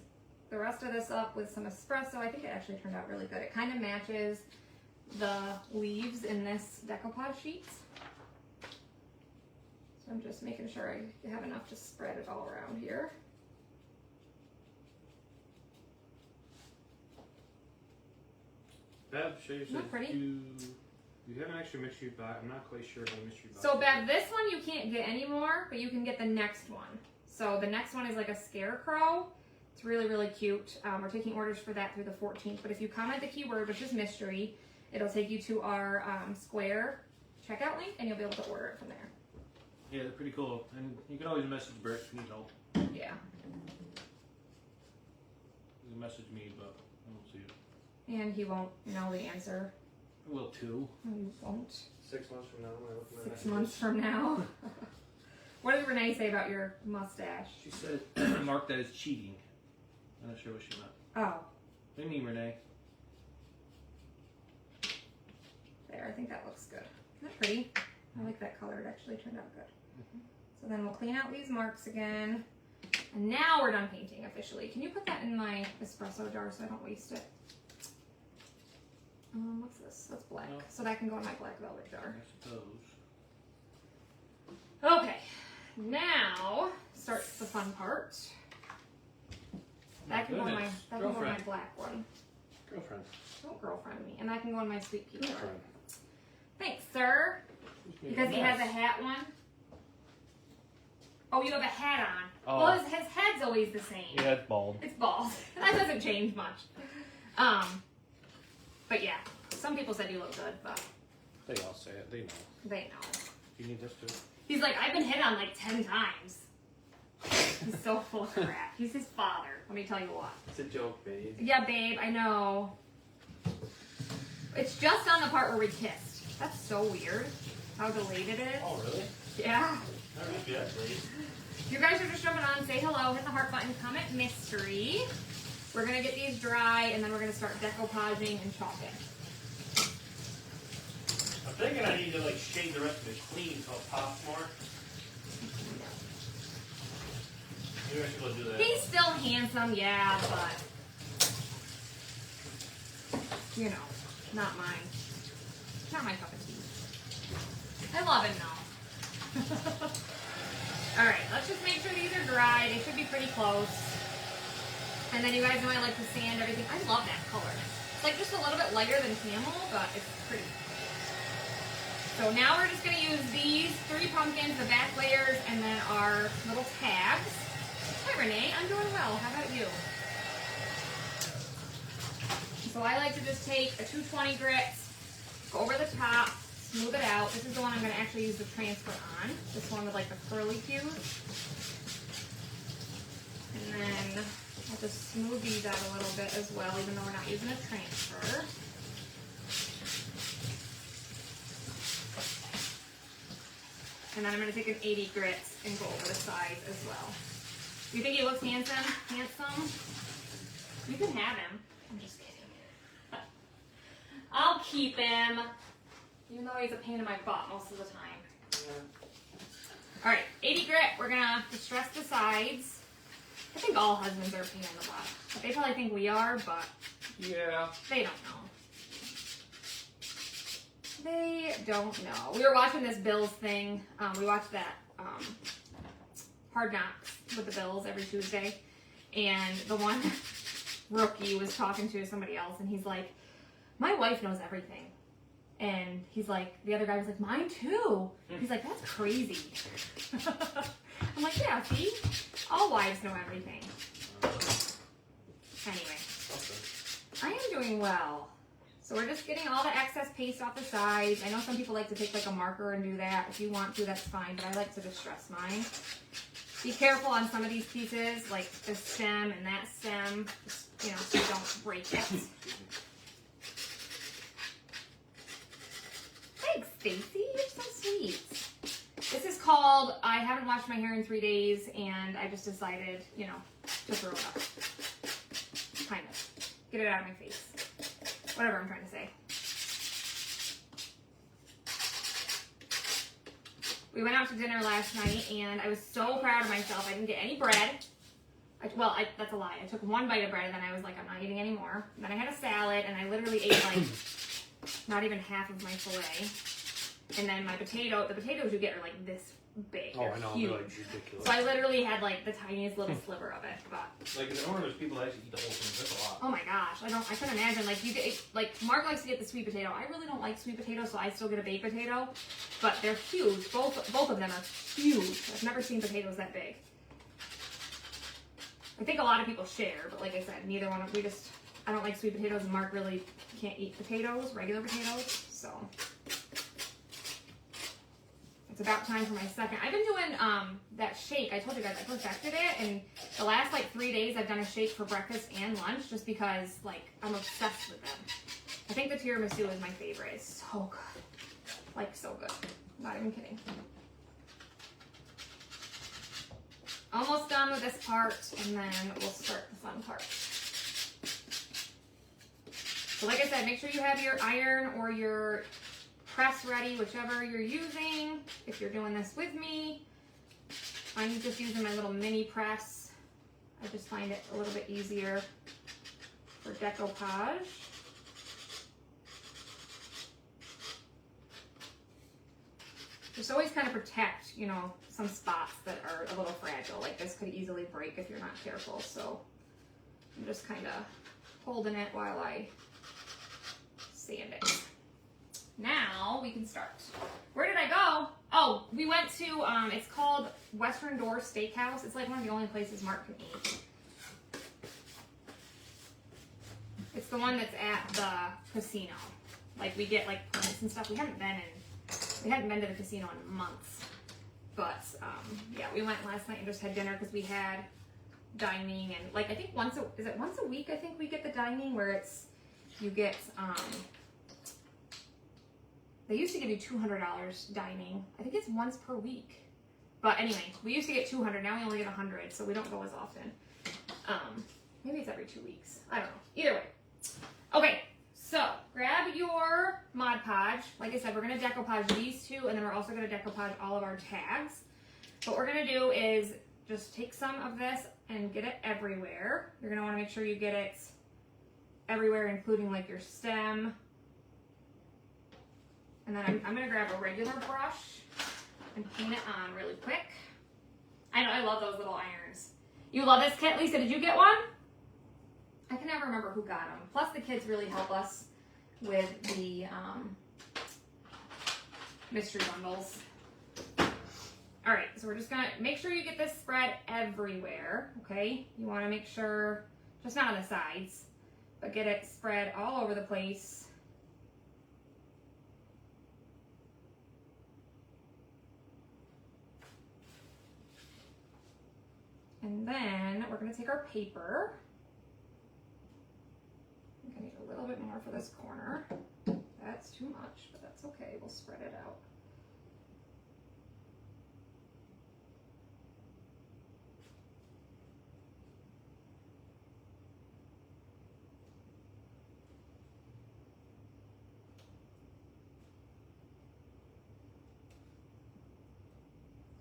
the rest of this up with some espresso. I think it actually turned out really good. It kind of matches the leaves in this decoupage sheet. So I'm just making sure I have enough to spread it all around here. Bev, show you Isn't that pretty? You have an extra mystery box. I'm not quite sure how the mystery box. So Bev, this one you can't get anymore, but you can get the next one. So the next one is like a scarecrow. It's really, really cute. We're taking orders for that through the 14th. But if you comment the keyword, which is mystery, it'll take you to our Square checkout link, and you'll be able to order it from there. Yeah, they're pretty cool. And you can always message Brett if you need help. Yeah. You can message me, but I don't see it. And he won't know the answer. I will too. No, you won't. 6 months from now, when I look at my 6 months from now. What did Renee say about your mustache? She said, mark that as cheating. I'm not sure what she meant. Oh, What do you mean, Renee? there. I think that looks good. Isn't that pretty? I like that color. It actually turned out good. So then we'll clean out these marks again. And now we're done painting officially. Can you put that in my espresso jar so I don't waste it? What's this? That's black. No. So that can go in my black velvet jar. I suppose. Okay. Now starts the fun part. That can go in my black one. Girlfriend. Don't girlfriend me. And that can go in my sweet pea jar. Girlfriend. Thanks, sir. Because he has a hat one. Oh, you have a hat on. Oh. Well, his head's always the same. Yeah, it's bald. It's bald. That doesn't change much. But yeah, some people said you look good, but They all say it. They know. they know. You need this too. He's like, I've been hit on like 10 times. He's so full of crap. He's his father. Let me tell you what. It's a joke, babe. Yeah, babe, I know. It's just on the part where we kissed. That's so weird. How delayed it is. Oh, really? Yeah. Not really good, please. You guys are just jumping on, say hello, hit the heart button, comment mystery. We're gonna get these dry and then we're gonna start decoupaging and chalking. I'm thinking I need to like shade the rest of it clean so it pops more. Maybe I should go do that. He's still handsome, yeah, but you know, not mine. Not my cup of tea. I love it though. Alright, let's just make sure these are dry. They should be pretty close. And then you guys know I like to sand everything. I love that color. It's like just a little bit lighter than camel, but it's pretty. So now we're just going to use these 3 pumpkins, the back layers, and then our little tabs. Hi Renee, I'm doing well. How about you? So I like to just take a 220 grit, go over the top, smooth it out. This is the one I'm going to actually use the transfer on. This one with like the curly cues. And then I'll just smooth these out a little bit as well, even though we're not using a transfer. And then I'm going to take an 80 grit and go over the sides as well. Do you think he looks handsome? You can have him. I'm just kidding. I'll keep him. Even though he's a pain in my butt most of the time. Yeah. Alright, 80 grit. We're going to distress the sides. I think all husbands are a pain in the butt. But they probably think we are, but Yeah. they don't know. They don't know. We were watching this Bills thing. We watched that Hard Knocks with the Bills every Tuesday. And the one rookie was talking to somebody else, and he's like, my wife knows everything. And he's like, the other guy was like, mine too. He's like, that's crazy. I'm like, yeah, see? All wives know everything. Anyway, Okay. I am doing well. So we're just getting all the excess paste off the sides. I know some people like to take like a marker and do that. If you want to, that's fine, but I like to distress mine. Be careful on some of these pieces, like this stem and that stem, you know, so you don't break it. Thanks, Stacy. You're so sweet. This is called, I haven't washed my hair in 3 days, and I just decided, you know, to throw it up. Kind of. Get it out of my face. Whatever I'm trying to say. We went out to dinner last night, and I was so proud of myself. I didn't get any bread. That's a lie. I took one bite of bread, and then I was like, I'm not eating anymore. And then I had a salad, and I literally ate like not even half of my filet. And then my the potatoes you get are like this big. Oh, They're I know. huge. They're like ridiculous. So I literally had like the tiniest little sliver of it. But Like in the order, there's people that actually eat the whole thing. That's a lot. oh my gosh, I couldn't imagine. Like you get, like Mark likes to get the sweet potato. I really don't like sweet potato, so I still get a baked potato. But they're huge. Both of them are huge. I've never seen potatoes that big. I think a lot of people share, but like I said, neither one of I don't like sweet potatoes, and Mark really can't eat potatoes, regular potatoes. So it's about time for my second. I've been doing that shake. I told you guys I perfected it, and the last like 3 days I've done a shake for breakfast and lunch just because like I'm obsessed with them. I think the tiramisu is my favorite. It's so good. Like so good. Not even kidding. Almost done with this part, and then we'll start the fun part. So like I said, make sure you have your iron or your press ready, whichever you're using. If you're doing this with me, I'm just using my little mini press. I just find it a little bit easier for decoupage. Just always kind of protect, you know, some spots that are a little fragile. Like this could easily break if you're not careful. So I'm just kind of holding it while I sand it. Now we can start. Where did I go? Oh, we went to, it's called Western Door Steakhouse. It's like one of the only places Mark can eat. It's the one that's at the casino. Like we get like permits and stuff. We hadn't been to the casino in months. But yeah, we went last night and just had dinner because we had dining, and like I think once a week I think we get the dining where it's you get they used to give you $200 dining. I think it's once per week. But anyway, we used to get $200. Now we only get $100, so we don't go as often. Maybe it's every 2 weeks. I don't know. Either way. Okay, so grab your Mod Podge. Like I said, we're going to decoupage these two, and then we're also going to decoupage all of our tags. What we're going to do is just take some of this and get it everywhere. You're going to want to make sure you get it everywhere, including like your stem. And then I'm going to grab a regular brush and paint it on really quick. I know, I love those little irons. You love this kit? Lisa, did you get one? I can never remember who got them. Plus the kids really help us with the mystery bundles. All right, so we're just going to make sure you get this spread everywhere, okay? You want to make sure, just not on the sides, but get it spread all over the place. And then we're going to take our paper. I'm going to need a little bit more for this corner. That's too much, but that's okay. We'll spread it out.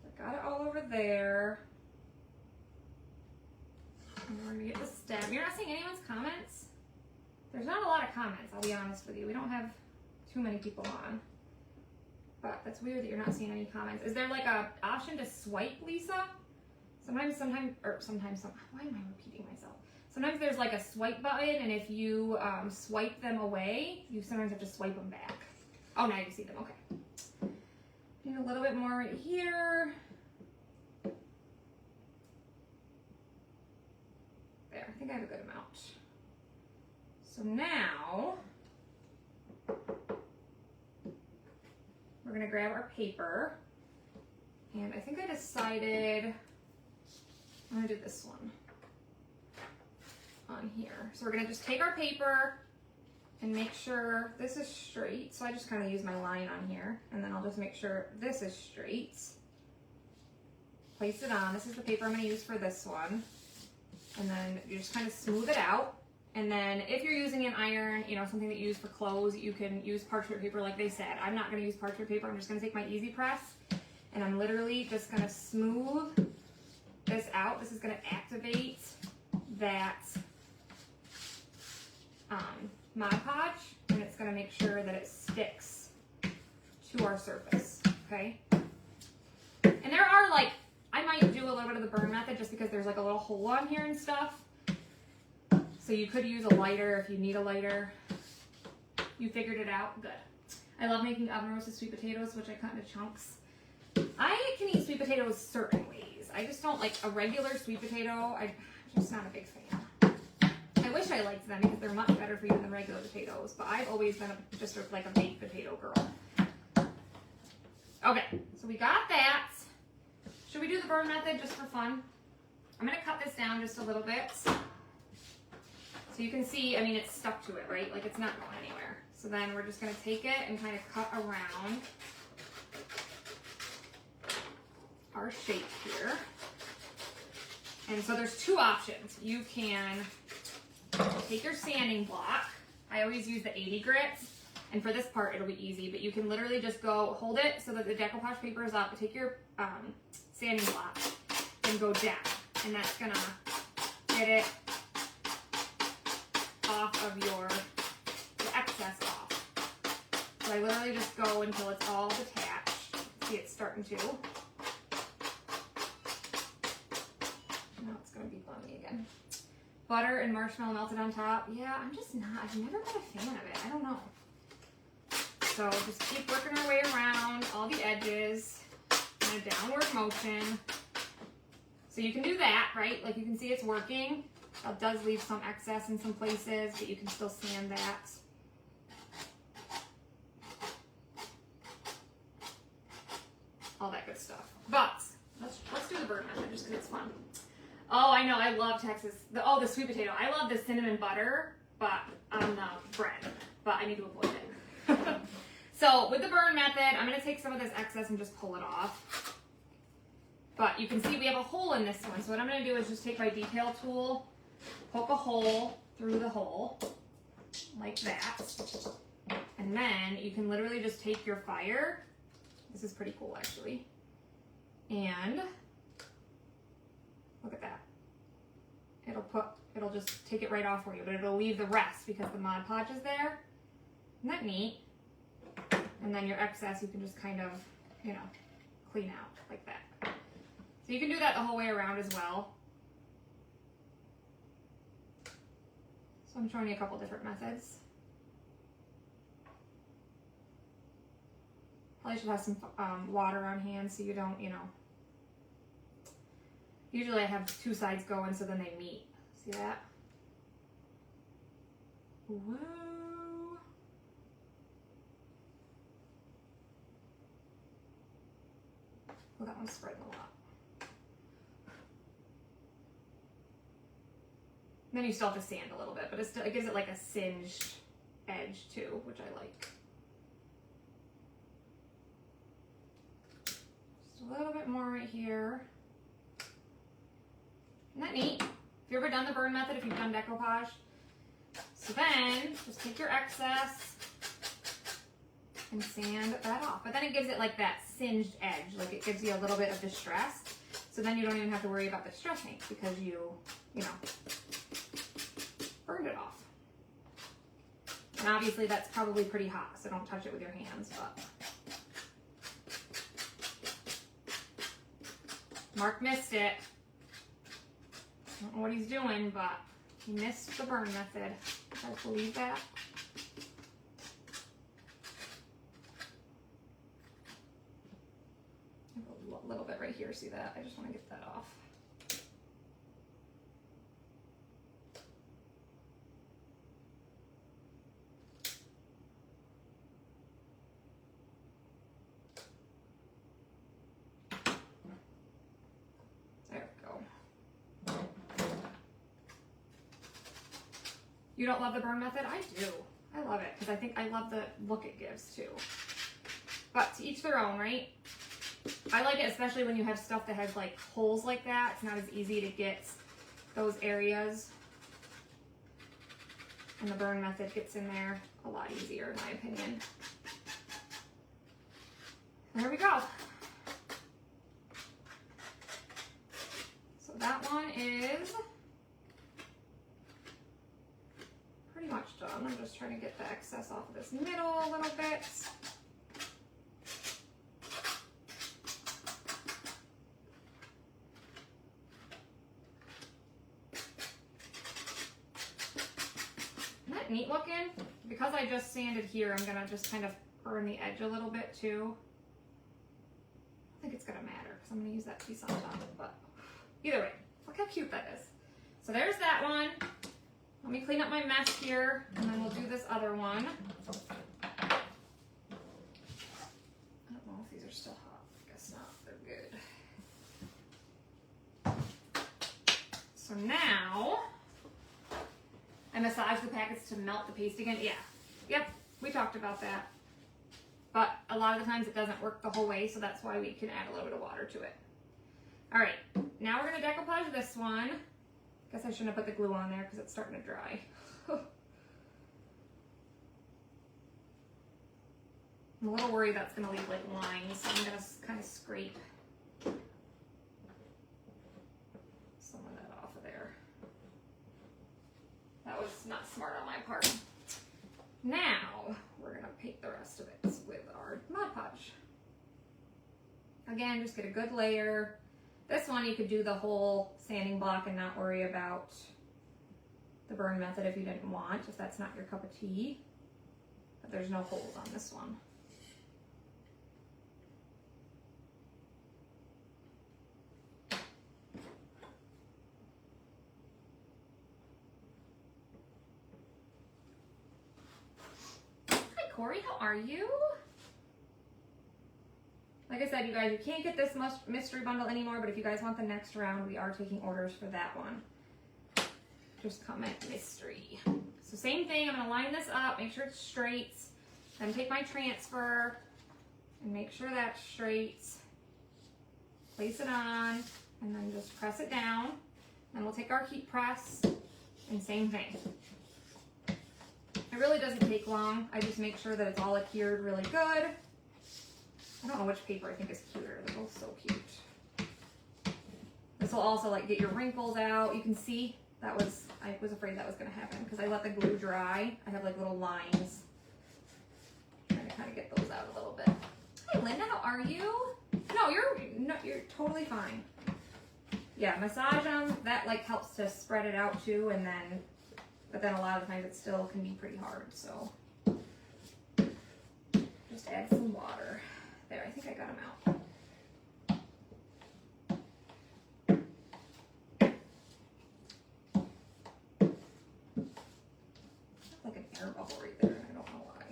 So I got it all over there. And we're going to get the stem. You're not seeing anyone's comments? There's not a lot of comments, I'll be honest with you. We don't have too many people on. But that's weird that you're not seeing any comments. Is there like a option to swipe, Lisa? Why am I repeating myself? Sometimes there's like a swipe button, and if you swipe them away, you sometimes have to swipe them back. Oh, now you see them, okay. Need a little bit more right here. think I have a good amount. So now we're gonna grab our paper, and I think I decided I'm gonna do this one on here. So we're gonna just take our paper and make sure this is straight. So I just kind of use my line on here, and then I'll just make sure this is straight. Place it on. This is the paper I'm gonna use for this one. And then you just kind of smooth it out. And then if you're using an iron, you know, something that you use for clothes, you can use parchment paper like they said. I'm not gonna use parchment paper. I'm just gonna take my Easy Press, and I'm literally just gonna smooth this out. This is gonna activate that Mod Podge, and it's gonna make sure that it sticks to our surface, okay? And there are like, I might do a little bit of the burn method just because there's like a little hole on here and stuff. So you could use a lighter if you need a lighter. You figured it out? Good. I love making oven roasted sweet potatoes, which I cut into chunks. I can eat sweet potatoes certain ways. I just don't like a regular sweet potato. I'm just not a big fan. I wish I liked them because they're much better for you than regular potatoes, but I've always been just like a baked potato girl. Okay, so we got that. Should we do the burn method just for fun? I'm gonna cut this down just a little bit. So you can see, I mean, it's stuck to it, right? Like it's not going anywhere. So then we're just gonna take it and kind of cut around our shape here. And so there's two options. You can take your sanding block. I always use the 80 grit, and for this part it'll be easy, but you can literally just go hold it so that the decoupage paper is up, take your sanding block and go down, and that's gonna get it off of the excess off. So I literally just go until it's all detached. See, it's starting to. Now it's gonna be bumpy again. Butter and marshmallow melted on top. Yeah, I've never been a fan of it. I don't know. So just keep working our way around all the edges in a downward motion. So you can do that, right? Like you can see it's working. It does leave some excess in some places, but you can still sand that. All that good stuff. But let's do the burn method just because it's fun. Oh, I know, I love Texas. The sweet potato. I love the cinnamon butter, but on the bread. But I need to avoid it. So with the burn method, I'm going to take some of this excess and just pull it off. But you can see we have a hole in this one. So what I'm going to do is just take my detail tool, poke a hole through the hole, like that. And then you can literally just take your fire. This is pretty cool, actually. And look at that. It'll just take it right off for you, but it'll leave the rest because the Mod Podge is there. Isn't that neat? And then your excess you can just kind of, you know, clean out like that. So you can do that the whole way around as well. So I'm showing you a couple different methods. Probably should have some water on hand so you don't, you know. Usually I have two sides going so then they meet. See that? Woo! Well, that one's spreading a lot. Then you still have to sand a little bit, but it gives it like a singed edge too, which I like. Just a little bit more right here. Isn't that neat? Have you ever done the burn method if you've done decoupage? So then, just take your excess and sand that off. But then it gives it like that singed edge, like it gives you a little bit of distress. So then you don't even have to worry about the distressing because you know, burned it off. And obviously that's probably pretty hot, so don't touch it with your hands, but. Mark missed it. I don't know what he's doing, but he missed the burn method. I believe that. I have a little bit right here, see that? I just want to get that off. You don't love the burn method? I do. I love it because I think I love the look it gives too. But to each their own, right? I like it especially when you have stuff that has like holes like that. It's not as easy to get those areas. And the burn method gets in there a lot easier in my opinion. There we go. So that one is pretty much done. I'm just trying to get the excess off of this middle a little bit. Isn't that neat looking? Because I just sanded here, I'm gonna just kind of burn the edge a little bit too. I think it's gonna matter because I'm gonna use that piece on top, but either way, look how cute that is. So there's that one. Let me clean up my mess here, and then we'll do this other one. I don't know if these are still hot. I guess not. They're good. So now, I massage the packets to melt the paste again. Yeah. Yep. We talked about that. But a lot of the times it doesn't work the whole way, so that's why we can add a little bit of water to it. All right. Now we're going to decoupage this one. Guess I shouldn't have put the glue on there because it's starting to dry. I'm a little worried that's going to leave like lines, so I'm going to kind of scrape some of that off of there. That was not smart on my part. Now we're going to paint the rest of it with our Mod Podge. Again, just get a good layer. This one you could do the whole sanding block and not worry about the burn method if you didn't want, if that's not your cup of tea. But there's no holes on this one. Hi Corey, how are you? Like I said, you guys, you can't get this mystery bundle anymore, but if you guys want the next round, we are taking orders for that one. Just comment mystery. So same thing, I'm gonna line this up, make sure it's straight, then take my transfer and make sure that's straight. Place it on, and then just press it down. Then we'll take our heat press, and same thing. It really doesn't take long. I just make sure that it's all adhered really good. I don't know which paper I think is cuter. They're both so cute. This will also like get your wrinkles out. You can see that was, I was afraid that was going to happen because I let the glue dry. I have like little lines. Trying to kind of get those out a little bit. Hey Linda, how are you? No, you're totally fine. Yeah, massage them. That like helps to spread it out too, and then, but then a lot of times it still can be pretty hard. So just add some water. There, I think I got them out. Like an air bubble right there. I don't know why.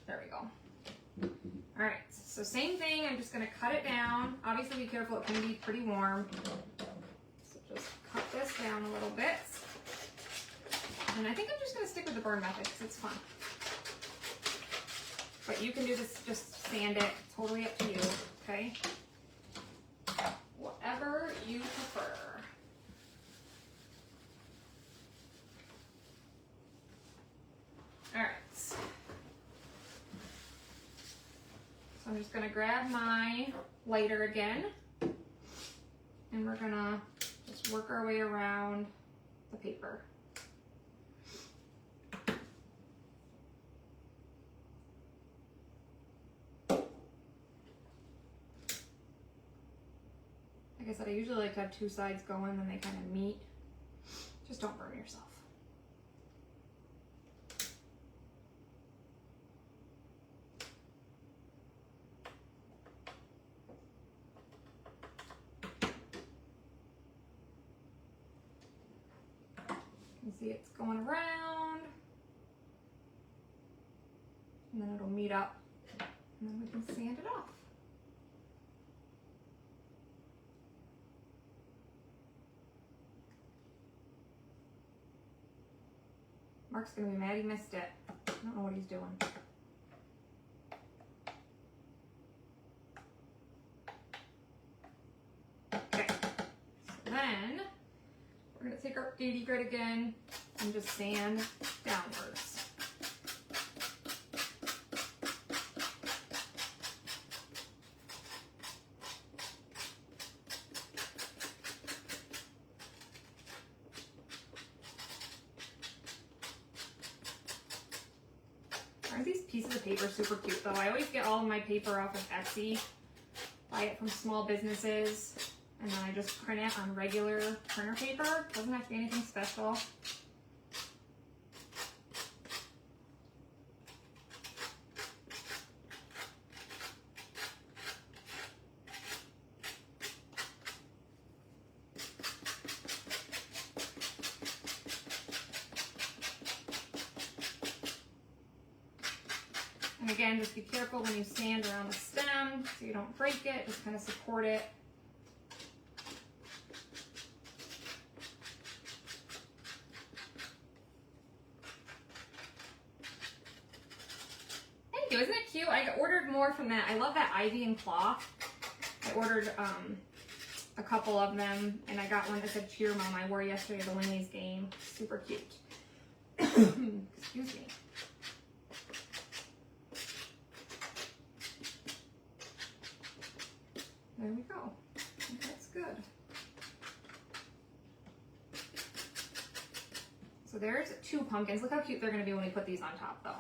There we go. All right, so same thing. I'm just going to cut it down. Obviously, be careful. It can be pretty warm. So just cut this down a little bit. And I think I'm just going to stick with the burn method because it's fun. But you can do this, just sand it, totally up to you, okay? Whatever you prefer. All right. So I'm just gonna grab my lighter again, and we're gonna just work our way around the paper. Like I said, I usually like to have two sides going, then they kind of meet. Just don't burn yourself. You can see it's going around, and then it'll meet up, and then we can sand it off. Mark's gonna be mad he missed it. I don't know what he's doing. Okay, so then we're gonna take our 80 grit again and just sand downwards. Aren't these pieces of paper super cute though? I always get all of my paper off of Etsy, buy it from small businesses, and then I just print it on regular printer paper. Doesn't have to be anything special. And again, just be careful when you sand around the stem so you don't break it, just kind of support it. Thank you, isn't it cute? I ordered more from that. I love that ivy and cloth. I ordered a couple of them, and I got one that said Cheer Mom I wore yesterday at the Winnie's game. Super cute. Excuse me. There we go. I think that's good. So there's 2 pumpkins. Look how cute they're going to be when we put these on top though.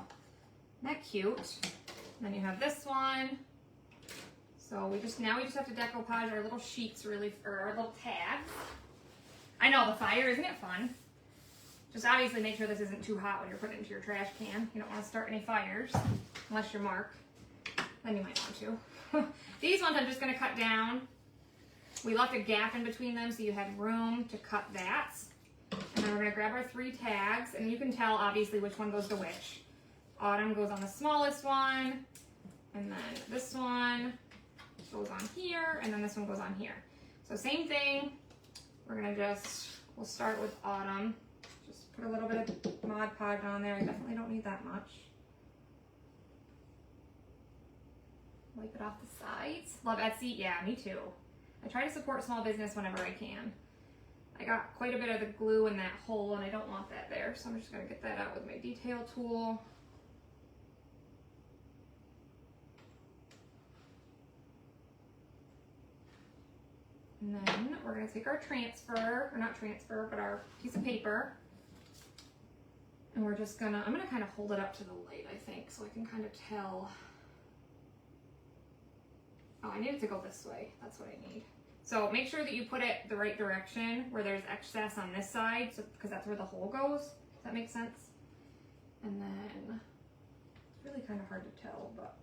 Isn't that cute? And then you have this one. So now we just have to decoupage our little sheets really, or our little tags. I know, the fire, isn't it fun? Just obviously make sure this isn't too hot when you're putting it into your trash can. You don't want to start any fires, unless you're Mark. Then you might want to. These ones I'm just going to cut down. We left a gap in between them so you had room to cut that. And then we're going to grab our 3 tags, and you can tell obviously which one goes to which. Autumn goes on the smallest one, and then this one goes on here, and then this one goes on here. So same thing, we're going to we'll start with Autumn. Just put a little bit of Mod Podge on there. I definitely don't need that much. Wipe it off the sides. Love Etsy. Yeah, me too. I try to support small business whenever I can. I got quite a bit of the glue in that hole, and I don't want that there, so I'm just going to get that out with my detail tool. And then we're going to take our transfer, or not transfer, but our piece of paper, and we're just going to, I'm going to kind of hold it up to the light, I think, so I can kind of tell. Oh, I need it to go this way. That's what I need. So make sure that you put it the right direction where there's excess on this side, because that's where the hole goes. Does that make sense? And then it's really kind of hard to tell, but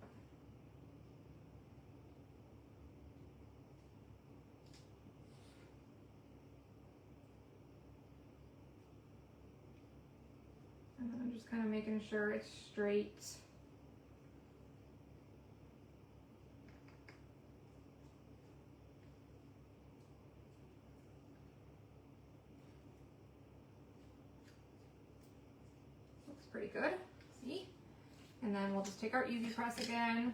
and then I'm just kind of making sure it's straight. Pretty good, see? And then we'll just take our Easy Press again,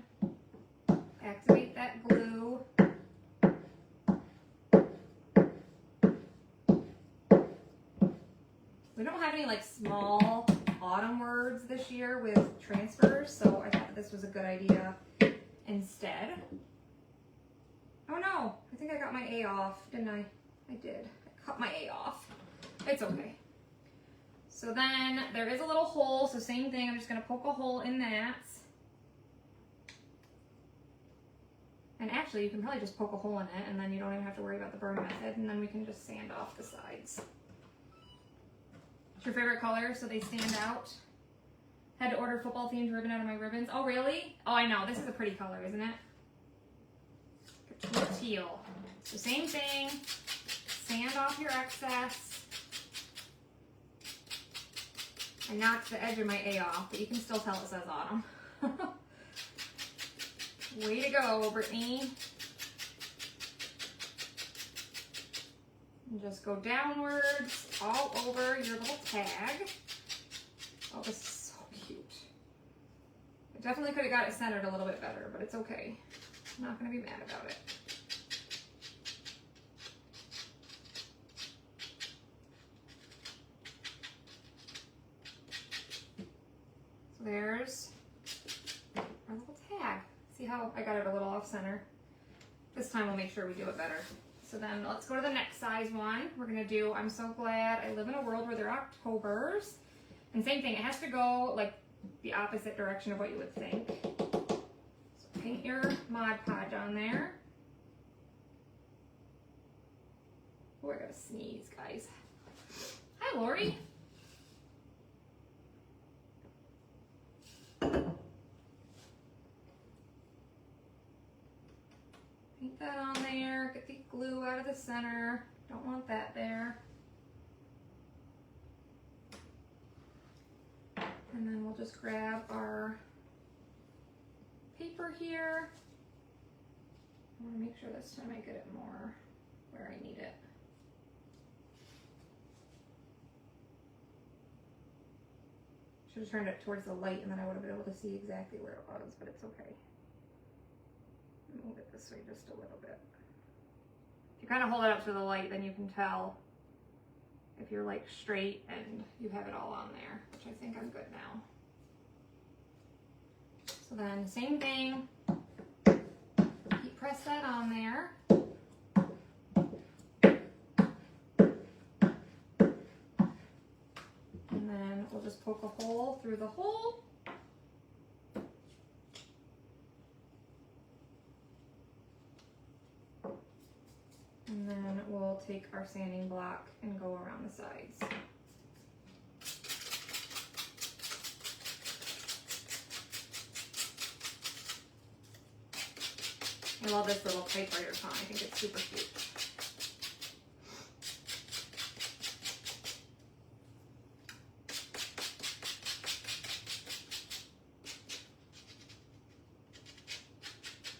activate that glue. We don't have any like small autumn words this year with transfers, so I thought this was a good idea instead. Oh no, I think I got my A off, didn't I? I did, I cut my A off. It's okay. So then there is a little hole, so same thing, I'm just going to poke a hole in that. And actually you can probably just poke a hole in it and then you don't even have to worry about the burn method, and then we can just sand off the sides. What's your favorite color so they stand out? Had to order football themed ribbon out of my ribbons. Oh really? Oh I know, this is a pretty color, isn't it? Teal. So same thing, sand off your excess. I knocked the edge of my A off, but you can still tell it says autumn. Way to go, Brittany. And just go downwards all over your little tag. Oh, this is so cute. I definitely could have got it centered a little bit better, but it's okay. I'm not gonna be mad about it. So there's our little tag. See how I got it a little off center? This time we'll make sure we do it better. So then let's go to the next size one. We're gonna do, I'm so glad I live in a world where there are Octobers. And same thing, it has to go like the opposite direction of what you would think. So paint your Mod Podge on there. Oh, I gotta sneeze, guys. Hi, Lori. Paint that on there, get the glue out of the center. Don't want that there. And then we'll just grab our paper here. I want to make sure this time I get it more where I need it. Should have turned it towards the light and then I would have been able to see exactly where it was, but it's okay. Move it this way just a little bit. If you kind of hold it up to the light, then you can tell if you're like straight and you have it all on there, which I think I'm good now. So then same thing, press that on there. And then we'll just poke a hole through the hole. And then we'll take our sanding block and go around the sides. I love this little typewriter font. I think it's super cute.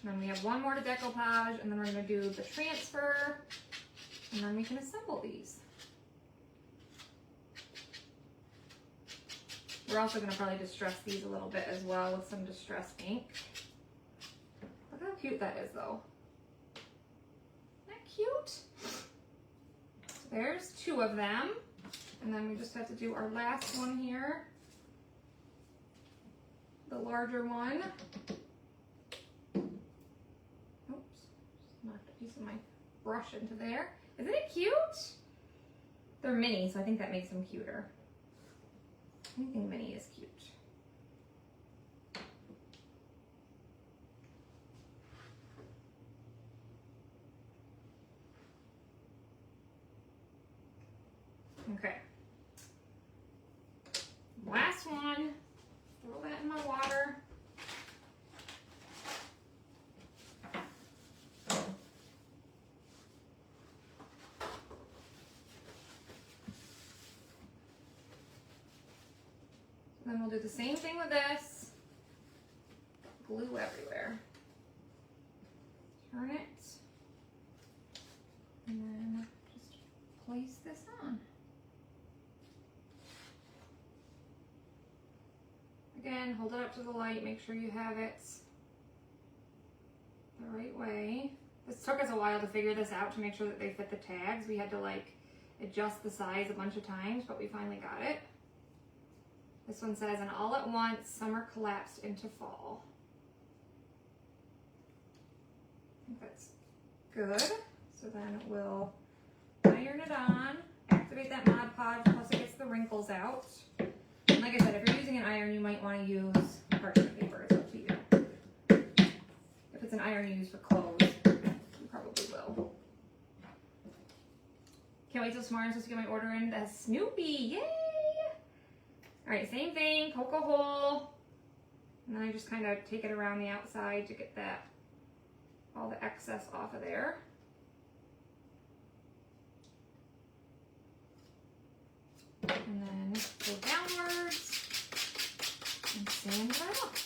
And then we have one more to decoupage, and then we're going to do the transfer, and then we can assemble these. We're also going to probably distress these a little bit as well with some distress ink. Look how cute that is, though. Isn't that cute? So there's two of them, and then we just have to do our last one here, the larger one. Piece of my brush into there. Isn't it cute? They're mini, so I think that makes them cuter. Anything mini is cute. Okay. Last one. Throw that in my water. Then we'll do the same thing with this. Glue everywhere. Turn it. And then just place this on. Again, hold it up to the light. Make sure you have it the right way. This took us a while to figure this out to make sure that they fit the tags. We had to like adjust the size a bunch of times, but we finally got it. This one says, and all at once, summer collapsed into fall. I think that's good. So then we'll iron it on, activate that Mod Podge, plus it gets the wrinkles out. And like I said, if you're using an iron, you might want to use parchment paper. It's up to you. If it's an iron you use for clothes, you probably will. Can't wait till tomorrow. I'm supposed to get my order in. That's Snoopy. Yay! All right, same thing, poke a hole, and then I just kind of take it around the outside to get that, all the excess off of there. And then go downwards and sand that up.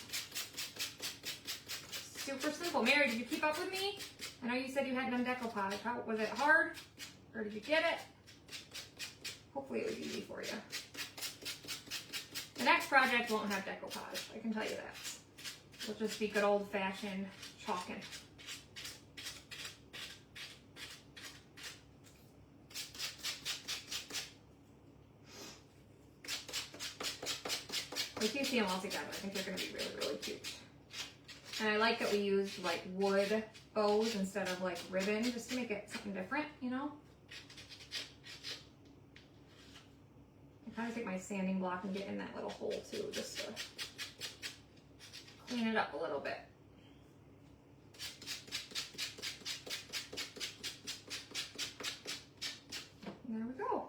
Super simple. Mary, did you keep up with me? I know you said you had done decoupage. How, was it hard, or did you get it? Hopefully it was easy for you. The next project won't have decoupage, I can tell you that. It'll just be good old-fashioned chalking. If you see them all together, I think they're going to be really, really cute. And I like that we used like wood bows instead of like ribbon, just to make it something different, you know? I kind of take my sanding block and get in that little hole too, just to clean it up a little bit. And there we go.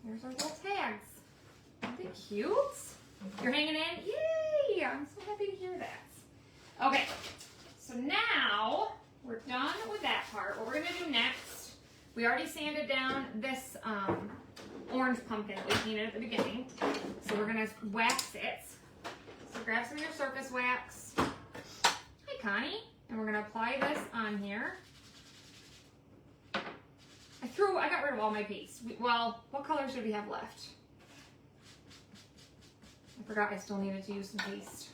There's our little tags. Aren't they cute? You're hanging in? Yay! I'm so happy to hear that. Okay, so now we're done with that part. What we're gonna do next, we already sanded down this orange pumpkin that we painted at the beginning. So we're gonna wax it. So grab some of your surface wax. Hi, Connie. And we're gonna apply this on here. I got rid of all my paste. Well, what colors did we have left? I forgot I still needed to use some paste.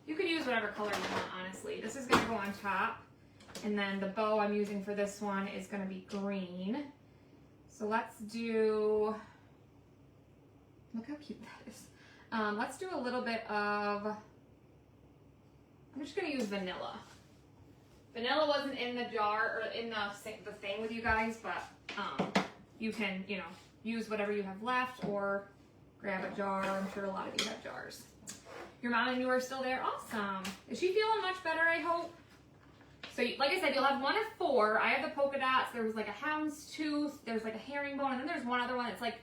You could use whatever color you want, honestly. This is gonna go on top. And then the bow I'm using for this one is gonna be green. So let's do, look how cute that is. Let's do a little bit of, I'm just gonna use vanilla. Vanilla wasn't in the jar or in the thing with you guys, but you can, you know, use whatever you have left or grab a jar. I'm sure a lot of you have jars. Your mom and you are still there. Awesome. Is she feeling much better, I hope? So like I said, you'll have one of 4. I have the polka dots. There was like a hound's tooth. There's like a herringbone. And then there's one other one. It's like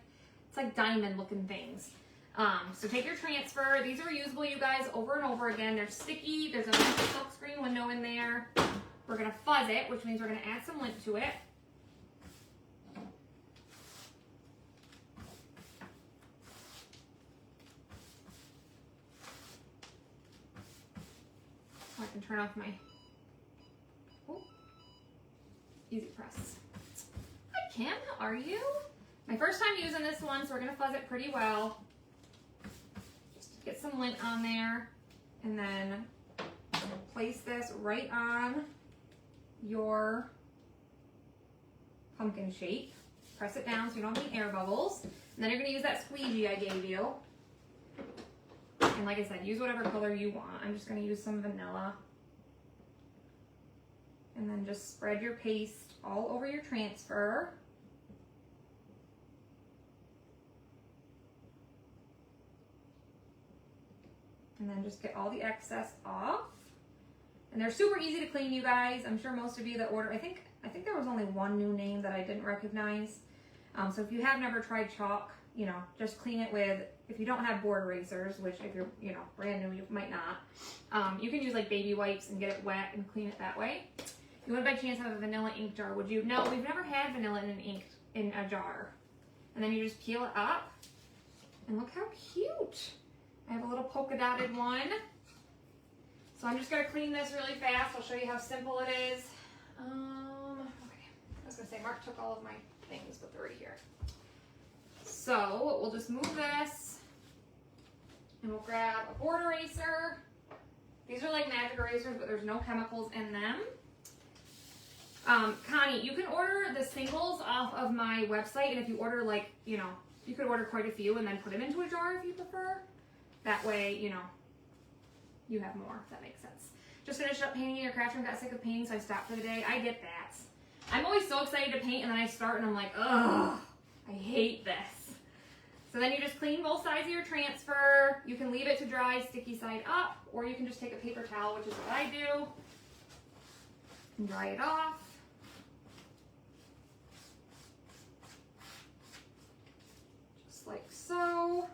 diamond looking things. So take your transfer. These are reusable, you guys, over and over again. They're sticky. There's a nice silk screen window in there. We're going to fuzz it, which means we're going to add some lint to it. So I can turn off my easy press. Hi Kim, how are you? My first time using this one, so we're going to fuzz it pretty well. Just get some lint on there, and then place this right on your pumpkin shape. Press it down so you don't have any air bubbles. And then you're going to use that squeegee I gave you. And like I said, use whatever color you want. I'm just going to use some vanilla. And then just spread your paste all over your transfer. And then just get all the excess off. And they're super easy to clean, you guys. I'm sure most of you that order, I think there was only one new name that I didn't recognize. So if you have never tried chalk, you know, just clean it with, if you don't have board erasers, which if you're, you know, brand new, you might not. You can use like baby wipes and get it wet and clean it that way. You would by chance have a vanilla ink jar, would you? No, we've never had vanilla in a jar. And then you just peel it up. And look how cute. I have a little polka dotted one. So I'm just going to clean this really fast. I'll show you how simple it is. Okay. I was going to say, Mark took all of my things, but they're right here. So we'll just move this. And we'll grab a board eraser. These are like magic erasers, but there's no chemicals in them. Connie, you can order the singles off of my website. And if you order like, you know, you could order quite a few and then put them into a jar if you prefer. That way, you know, you have more, if that makes sense. Just finished up painting in your craft room, got sick of painting, so I stopped for the day. I get that. I'm always so excited to paint, and then I start and I'm like, ugh, I hate this. So then you just clean both sides of your transfer. You can leave it to dry, sticky side up, or you can just take a paper towel, which is what I do, and dry it off. Just like so.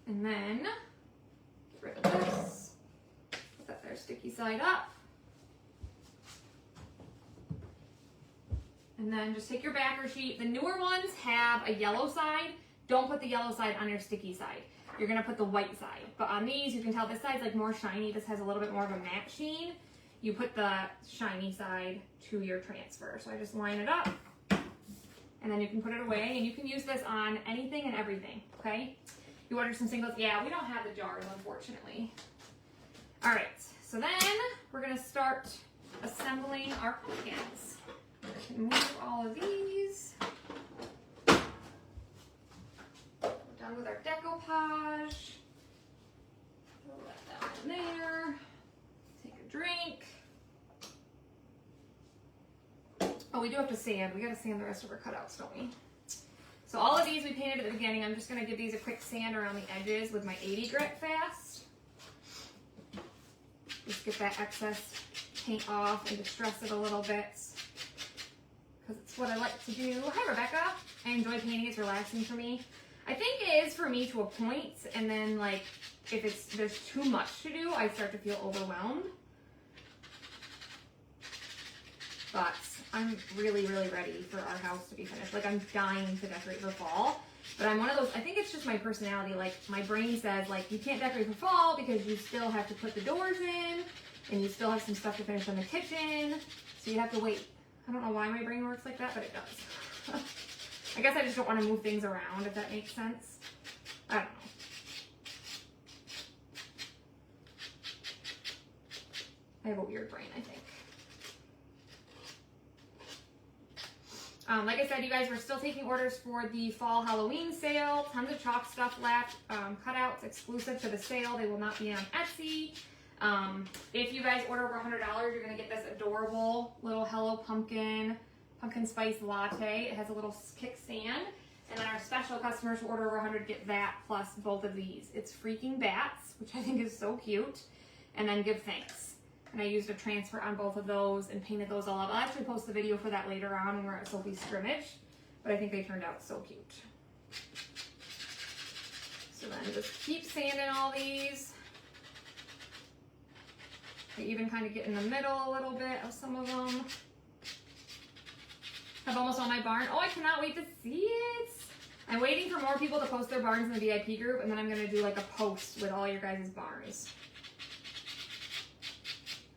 And then, get rid of this. Put that there, sticky side up. And then just take your backer sheet. The newer ones have a yellow side. Don't put the yellow side on your sticky side. You're gonna put the white side. But on these, you can tell this side's like more shiny. This has a little bit more of a matte sheen. You put the shiny side to your transfer. So I just line it up. and then you can put it away, and you can use this on anything and everything, okay? You order some singles. Yeah, we don't have the jars, unfortunately. All right, so then we're gonna start assembling our pumpkins. Move all of these. We're done with our decoupage. Throw that down in there. Take a drink. Oh, we do have to sand. We gotta sand the rest of our cutouts, don't we? So all of these we painted at the beginning. I'm just gonna give these a quick sand around the edges with my 80 grit fast. Just get that excess paint off and distress it a little bit, because it's what I like to do. Hi, Rebecca. I enjoy painting. It's relaxing for me. I think it is for me to a point, and then like if there's too much to do, I start to feel overwhelmed. But I'm really, really ready for our house to be finished. Like, I'm dying to decorate for fall. But I'm one of those, I think it's just my personality. Like, my brain says, like, you can't decorate for fall because you still have to put the doors in, and you still have some stuff to finish in the kitchen. So you have to wait. I don't know why my brain works like that, but it does. I guess I just don't want to move things around, if that makes sense. I don't know. I have a weird brain, I think. Like I said, you guys, we're still taking orders for the fall Halloween sale. Tons of chalk stuff left. Cutouts exclusive to the sale. They will not be on Etsy. If you guys order over $100, you're going to get this adorable little Hello Pumpkin Spice Latte. It has a little kickstand. And then our special customers who order over 100 get that plus both of these. It's freaking bats, which I think is so cute. And then give thanks. And I used a transfer on both of those and painted those all up. I'll actually post the video for that later on when we're at Sophie's scrimmage. But I think they turned out so cute. So then just keep sanding all these. I even kind of get in the middle a little bit of some of them. Have almost all my barn. Oh, I cannot wait to see it. I'm waiting for more people to post their barns in the VIP group, and then I'm going to do like a post with all your guys' barns.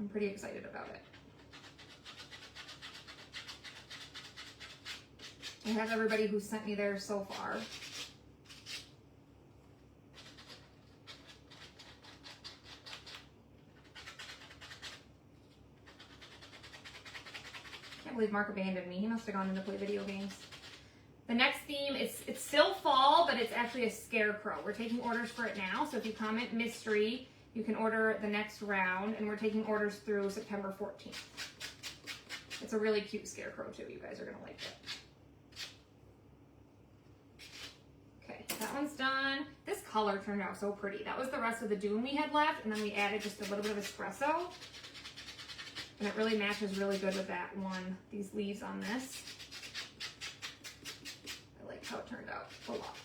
I'm pretty excited about it. I have everybody who sent me there so far. Can't believe Mark abandoned me. He must have gone in to play video games. The next theme, it's still fall, but it's actually a scarecrow. We're taking orders for it now, so if you comment mystery, you can order the next round, and we're taking orders through September 14th. It's a really cute scarecrow too. You guys are gonna like it. Okay, that one's done. This color turned out so pretty. That was the rest of the dune we had left, and then we added just a little bit of espresso. And it really matches really good with that one, these leaves on this. I like how it turned out a lot.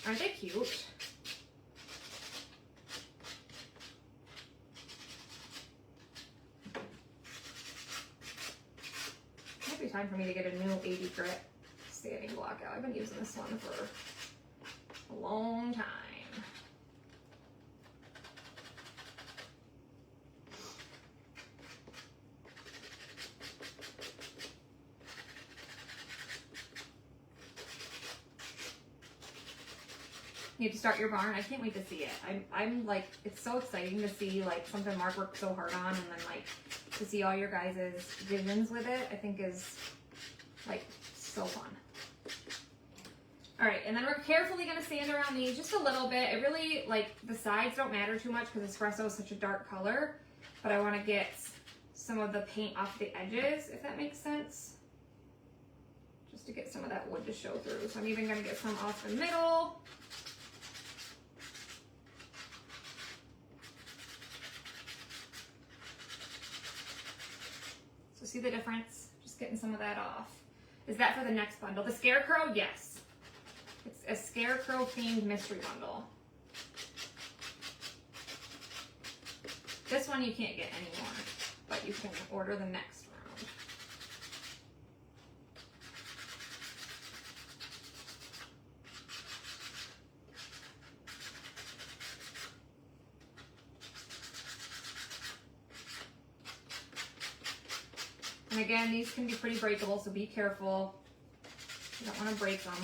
Aren't they cute? Might be time for me to get a new 80 grit sanding block out. I've been using this one for a long time. You have to start your barn. I can't wait to see it. I'm like, it's so exciting to see like something Mark worked so hard on, and then like to see all your guys' visions with it, I think is like so fun. All right, and then we're carefully gonna sand around these just a little bit. It really, like, the sides don't matter too much because espresso is such a dark color, but I wanna get some of the paint off the edges, if that makes sense. Just to get some of that wood to show through. So I'm even gonna get some off the middle. So see the difference? Just getting some of that off. Is that for the next bundle? The scarecrow? Yes. It's a scarecrow themed mystery bundle. This one you can't get anymore, but you can order the next round. And again, these can be pretty breakable, so be careful. You don't want to break them.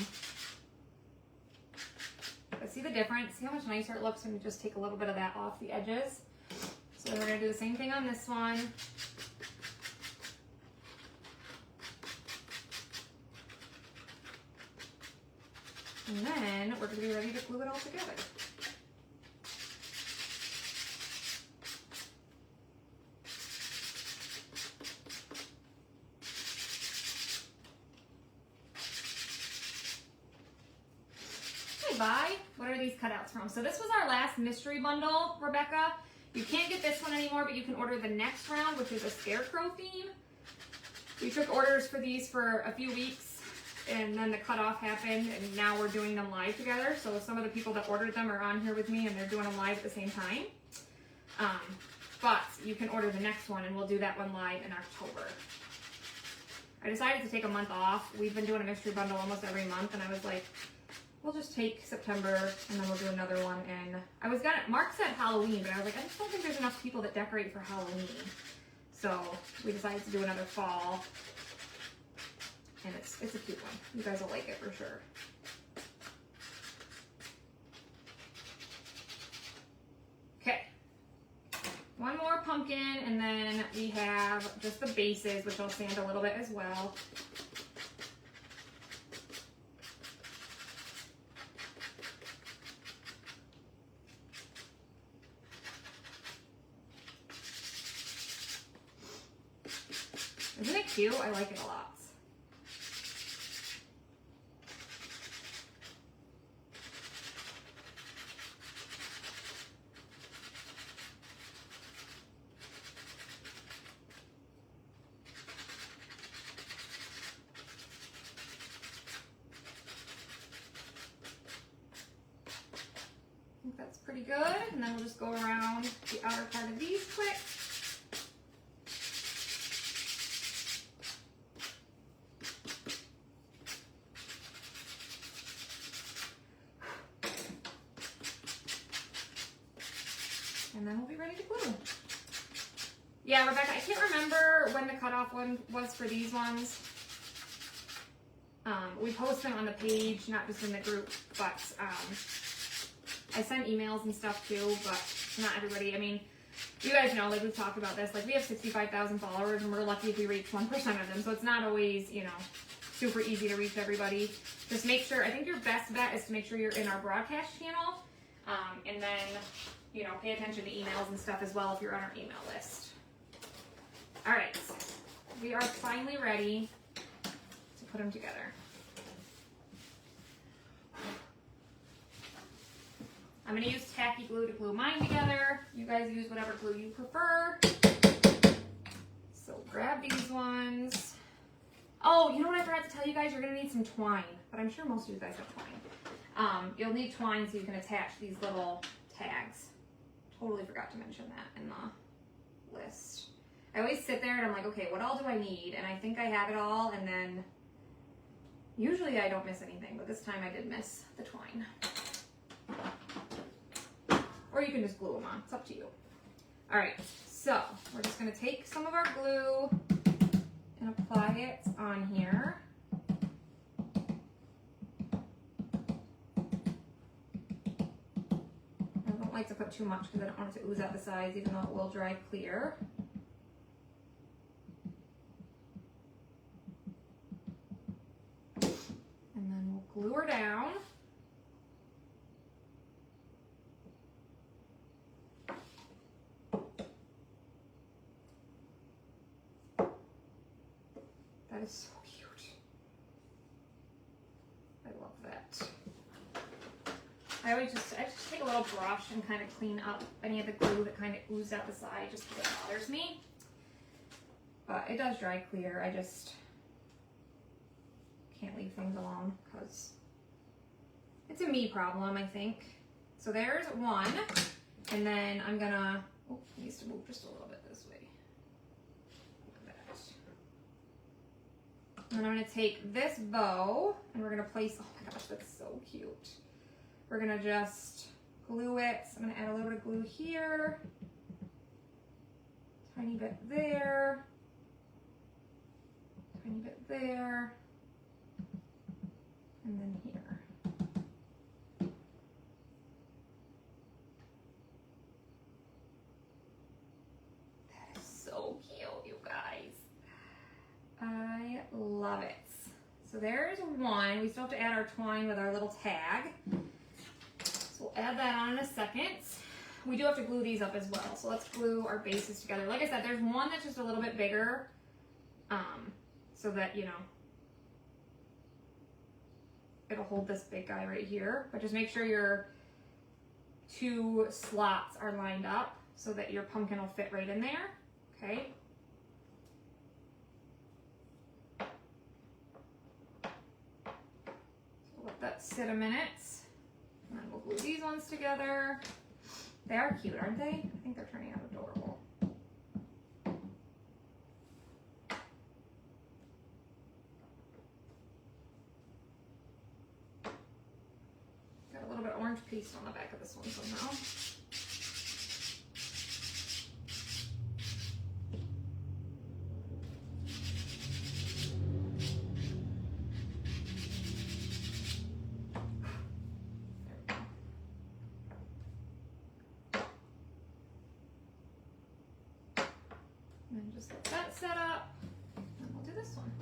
But see the difference? See how much nicer it looks when you just take a little bit of that off the edges? So we're going to do the same thing on this one. And then we're going to be ready to glue it all together. Buy. What are these cutouts from? So this was our last mystery bundle, Rebecca. You can't get this one anymore, but you can order the next round, which is a scarecrow theme. We took orders for these for a few weeks, and then the cutoff happened, and now we're doing them live together. So some of the people that ordered them are on here with me, and they're doing them live at the same time. But you can order the next one, and we'll do that one live in October. I decided to take a month off. We've been doing a mystery bundle almost every month, and I was like, we'll just take September and then we'll do another one. And Mark said Halloween, but I was like, I just don't think there's enough people that decorate for Halloween. So we decided to do another fall. And it's a cute one. You guys will like it for sure. Okay. One more pumpkin, and then we have just the bases, which I'll sand a little bit as well. Isn't it cute? I like it a lot. I think that's pretty good. And then we'll just go around the outer part of these quick. And then we'll be ready to glue. Yeah, Rebecca, I can't remember when the cutoff one was for these ones. We post them on the page, not just in the group, but I send emails and stuff too, but not everybody. I mean, you guys know, like we've talked about this, like we have 65,000 followers and we're lucky if we reach 1% of them. So it's not always, you know, super easy to reach everybody. Just make sure, I think your best bet is to make sure you're in our broadcast channel. And then, you know, pay attention to emails and stuff as well if you're on our email list. All right, we are finally ready to put them together. I'm gonna use tacky glue to glue mine together. You guys use whatever glue you prefer. So grab these ones. Oh, you know what I forgot to tell you guys? You're gonna need some twine, but I'm sure most of you guys have twine. You'll need twine so you can attach these little tags. Totally forgot to mention that in the list. I always sit there and I'm like, okay, what all do I need? And I think I have it all, and then usually I don't miss anything, but this time I did miss the twine. Or you can just glue them on, it's up to you. All right, so we're just gonna take some of our glue and apply it on here. I don't like to put too much because I don't want it to ooze out the sides, even though it will dry clear. And then we'll glue her down. That is so cute. I love that. I just take a little brush and kind of clean up any of the glue that kind of oozed out the side just because it bothers me. But it does dry clear. I just can't leave things alone because it's a me problem, I think. So there's one. And then I'm gonna, oh, it needs to move just a little bit this way. Like that. And then I'm gonna take this bow and we're gonna place, oh my gosh, that's so cute. We're gonna just glue it. So I'm gonna add a little bit of glue here. Tiny bit there. there, and then here. That is so cute, you guys. I love it. So there's one. We still have to add our twine with our little tag. So we'll add that on in a second. We do have to glue these up as well. So let's glue our bases together. Like I said, there's one that's just a little bit bigger, so that, you know, it'll hold this big guy right here. But just make sure your two slots are lined up so that your pumpkin will fit right in there. Okay. Let that sit a minute, and then we'll glue these ones together. They are cute, aren't they? I think they're turning out adorable. Got a little bit of orange paste on the back of this one somehow. And then just let that set up, and we'll do this one.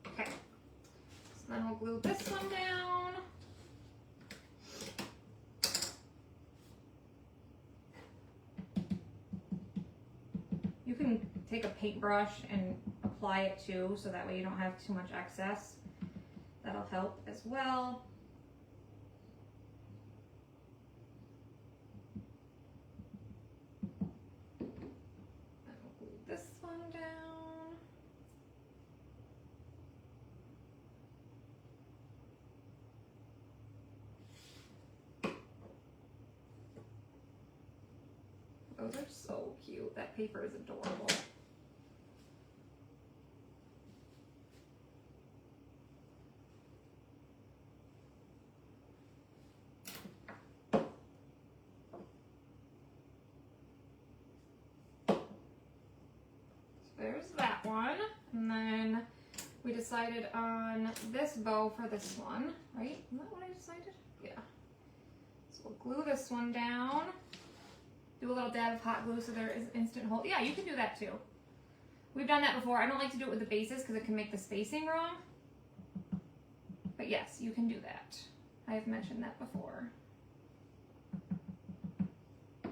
Okay, so then we'll glue this one down. You can take a paintbrush and apply it too, so that way you don't have too much excess. That'll help as well. And we'll glue this one down. Those are so cute. That paper is adorable. There's that one, and then we decided on this bow for this one, right? Isn't that what I decided? Yeah. So we'll glue this one down. Do a little dab of hot glue so there is instant hold. Yeah, you can do that too. We've done that before. I don't like to do it with the bases because it can make the spacing wrong. But yes, you can do that. I have mentioned that before. I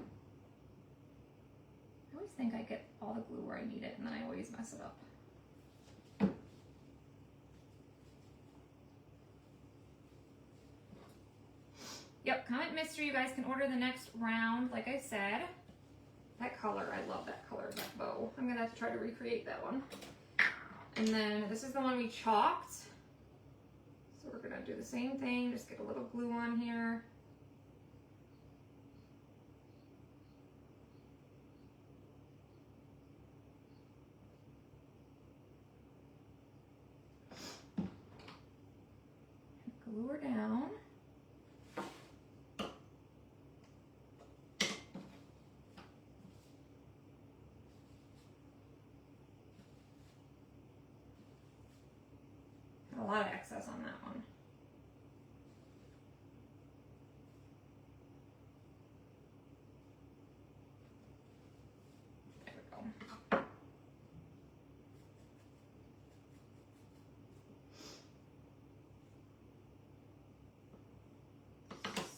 always think I get all the glue where I need it, and then I always mess it up. Yep, comment mystery. You guys can order the next round, like I said. That color, I love that color of that bow. I'm gonna have to try to recreate that one. And then this is the one we chalked. So we're gonna do the same thing, just get a little glue on here. Glue her down. A lot of excess on that one. There we go.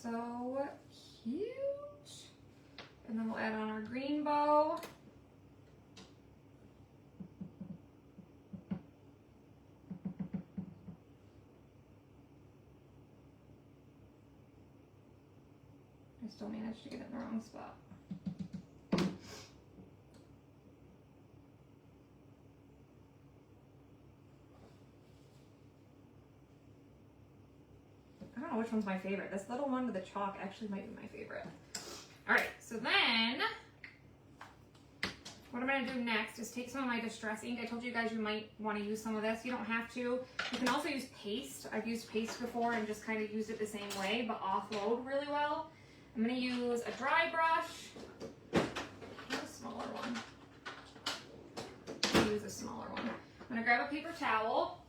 So cute. And then we'll add on our green bow. I still managed to get it in the wrong spot. I don't know which one's my favorite. This little one with the chalk actually might be my favorite. All right, so then what I'm going to do next is take some of my distress ink. I told you guys you might want to use some of this. You don't have to. You can also use paste. I've used paste before and just kind of used it the same way, but offload really well. I'm going to use a dry brush. A smaller one. I'll use a smaller one. I'm going to grab a paper towel.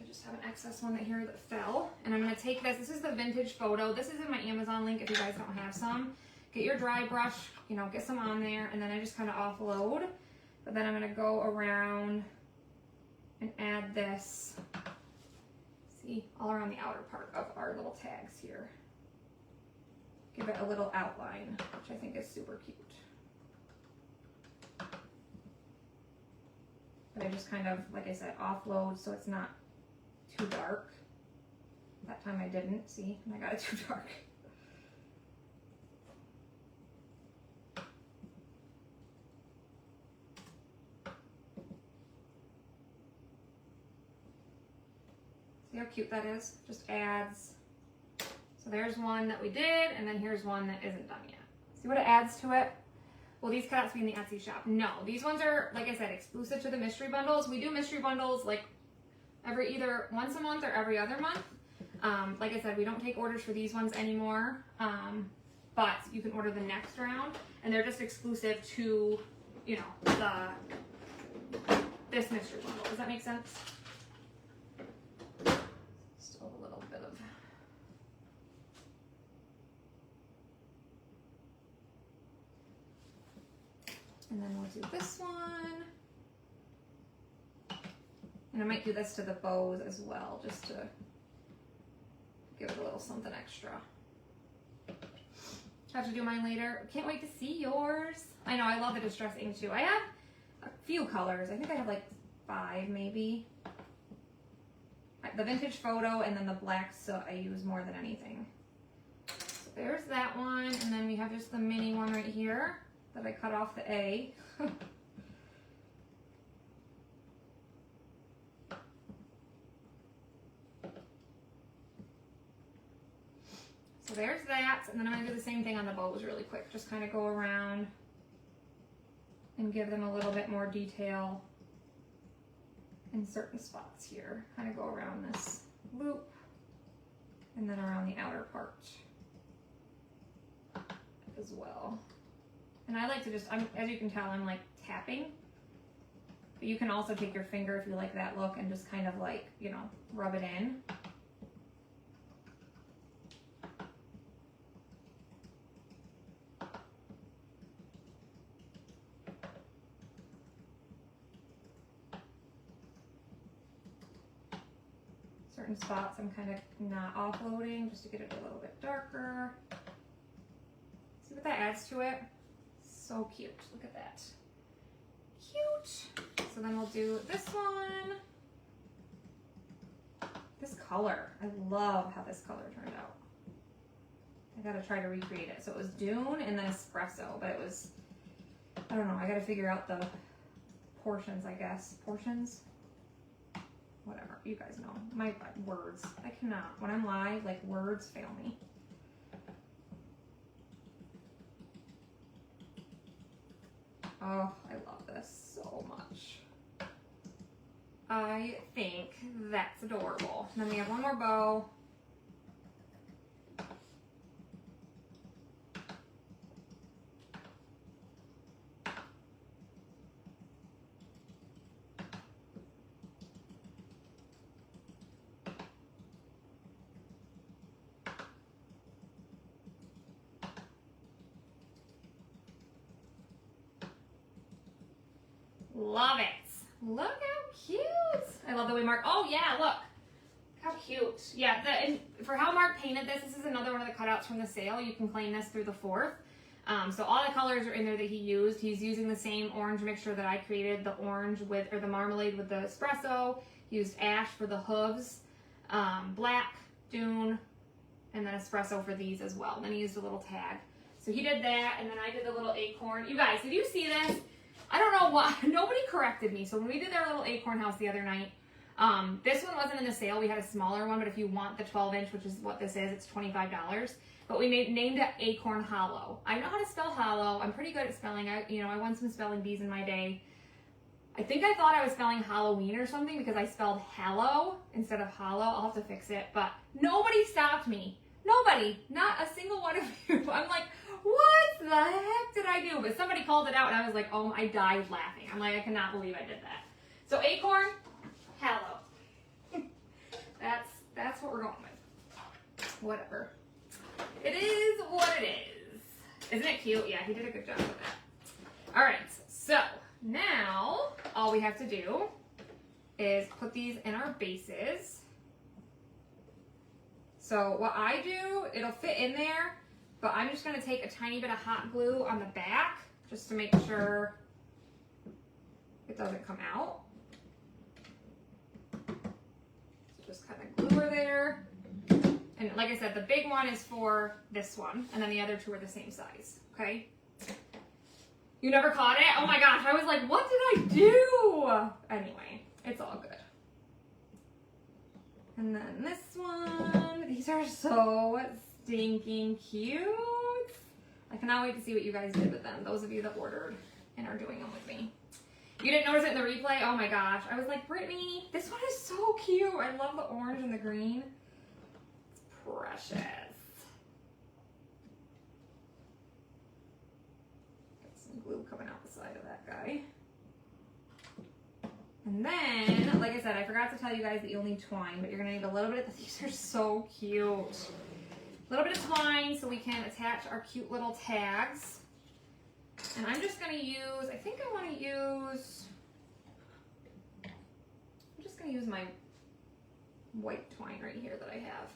I just have an excess one here that fell. And I'm going to take this. This is the vintage photo. This is in my Amazon link if you guys don't have some. Get your dry brush, you know, get some on there, and then I just kind of offload. But then I'm going to go around and add this, see, all around the outer part of our little tags here. Give it a little outline, which I think is super cute. But I just kind of, like I said, offload so it's not too dark. That time I didn't, see, and I got it too dark. See how cute that is? Just adds. So there's one that we did, and then here's one that isn't done yet. See what it adds to it? Well, these cut out to be in the Etsy shop. No, these ones are, like I said, exclusive to the mystery bundles. We do mystery bundles like either once a month or every other month. Like I said, we don't take orders for these ones anymore, but you can order the next round, and they're just exclusive to, you know, this mystery bundle. Does that make sense? Still a little bit of. And then we'll do this one. And I might do this to the bows as well, just to give it a little something extra. Have to do mine later. Can't wait to see yours. I know, I love the distress ink too. I have a few colors. I think I have like 5 maybe. The vintage photo and then the black soot I use more than anything. So there's that one, and then we have just the mini one right here that I cut off the A. So there's that, and then I'm going to do the same thing on the bows really quick. Just kind of go around and give them a little bit more detail in certain spots here. Kind of go around this loop and then around the outer part as well. And I like to just, as you can tell, I'm like tapping. But you can also take your finger if you like that look and just kind of like, you know, rub it in. Certain spots I'm kind of not offloading just to get it a little bit darker. See what that adds to it? So cute. Look at that. Cute. So then we'll do this one. This color. I love how this color turned out. I gotta try to recreate it. So it was Dune and then espresso, but it was, I don't know, I gotta figure out the portions, I guess. Portions? Whatever, you guys know. My words. I cannot. When I'm live, like, words fail me. Oh, I love this so much. I think that's adorable. And then we have one more bow. Love it. Look how cute. I love the way Mark, oh yeah, look. How cute. Yeah, and for how Mark painted this is another one of the cutouts from the sale. You can claim this through the 4th. So all the colors are in there that he used. He's using the same orange mixture that I created, the orange with, or the marmalade with the espresso. He used ash for the hooves, black, Dune, and then espresso for these as well. And then he used a little tag. So he did that, and then I did the little acorn. You guys, did you see this? I don't know why, nobody corrected me. So when we did our little acorn house the other night, This one wasn't in the sale. We had a smaller one, but if you want the 12-inch, which is what this is, it's $25. But we named it Acorn Hollow. I know how to spell hollow. I'm pretty good at spelling. I won some spelling bees in my day. I think I thought I was spelling Halloween or something because I spelled hallow instead of hollow. I'll have to fix it. But nobody stopped me. Nobody. Not a single one of you. I'm like, what the heck did I do? But somebody called it out and I was like, oh, I died laughing. I'm like, I cannot believe I did that. So Acorn, hallow. That's what we're going with. Whatever. It is what it is. Isn't it cute? Yeah, he did a good job with that. All right, so now all we have to do is put these in our bases. So what I do, it'll fit in there, but I'm just going to take a tiny bit of hot glue on the back just to make sure it doesn't come out. So just kind of glue her there. And like I said, the big one is for this one, and then the other two are the same size, okay? You never caught it? Oh my gosh, I was like, what did I do? Anyway, it's all good. And then this one, these are so stinking cute. I cannot wait to see what you guys did with them, those of you that ordered and are doing them with me. You didn't notice it in the replay? Oh my gosh, I was like, Brittany, this one is so cute. I love the orange and the green. Precious. Got some glue coming out the side of that guy. And then, like I said, I forgot to tell you guys that you'll need twine, but you're going to need a little bit of, these are so cute. A little bit of twine so we can attach our cute little tags. And I'm just going to use, I think I want to use, I'm just going to use my white twine right here that I have.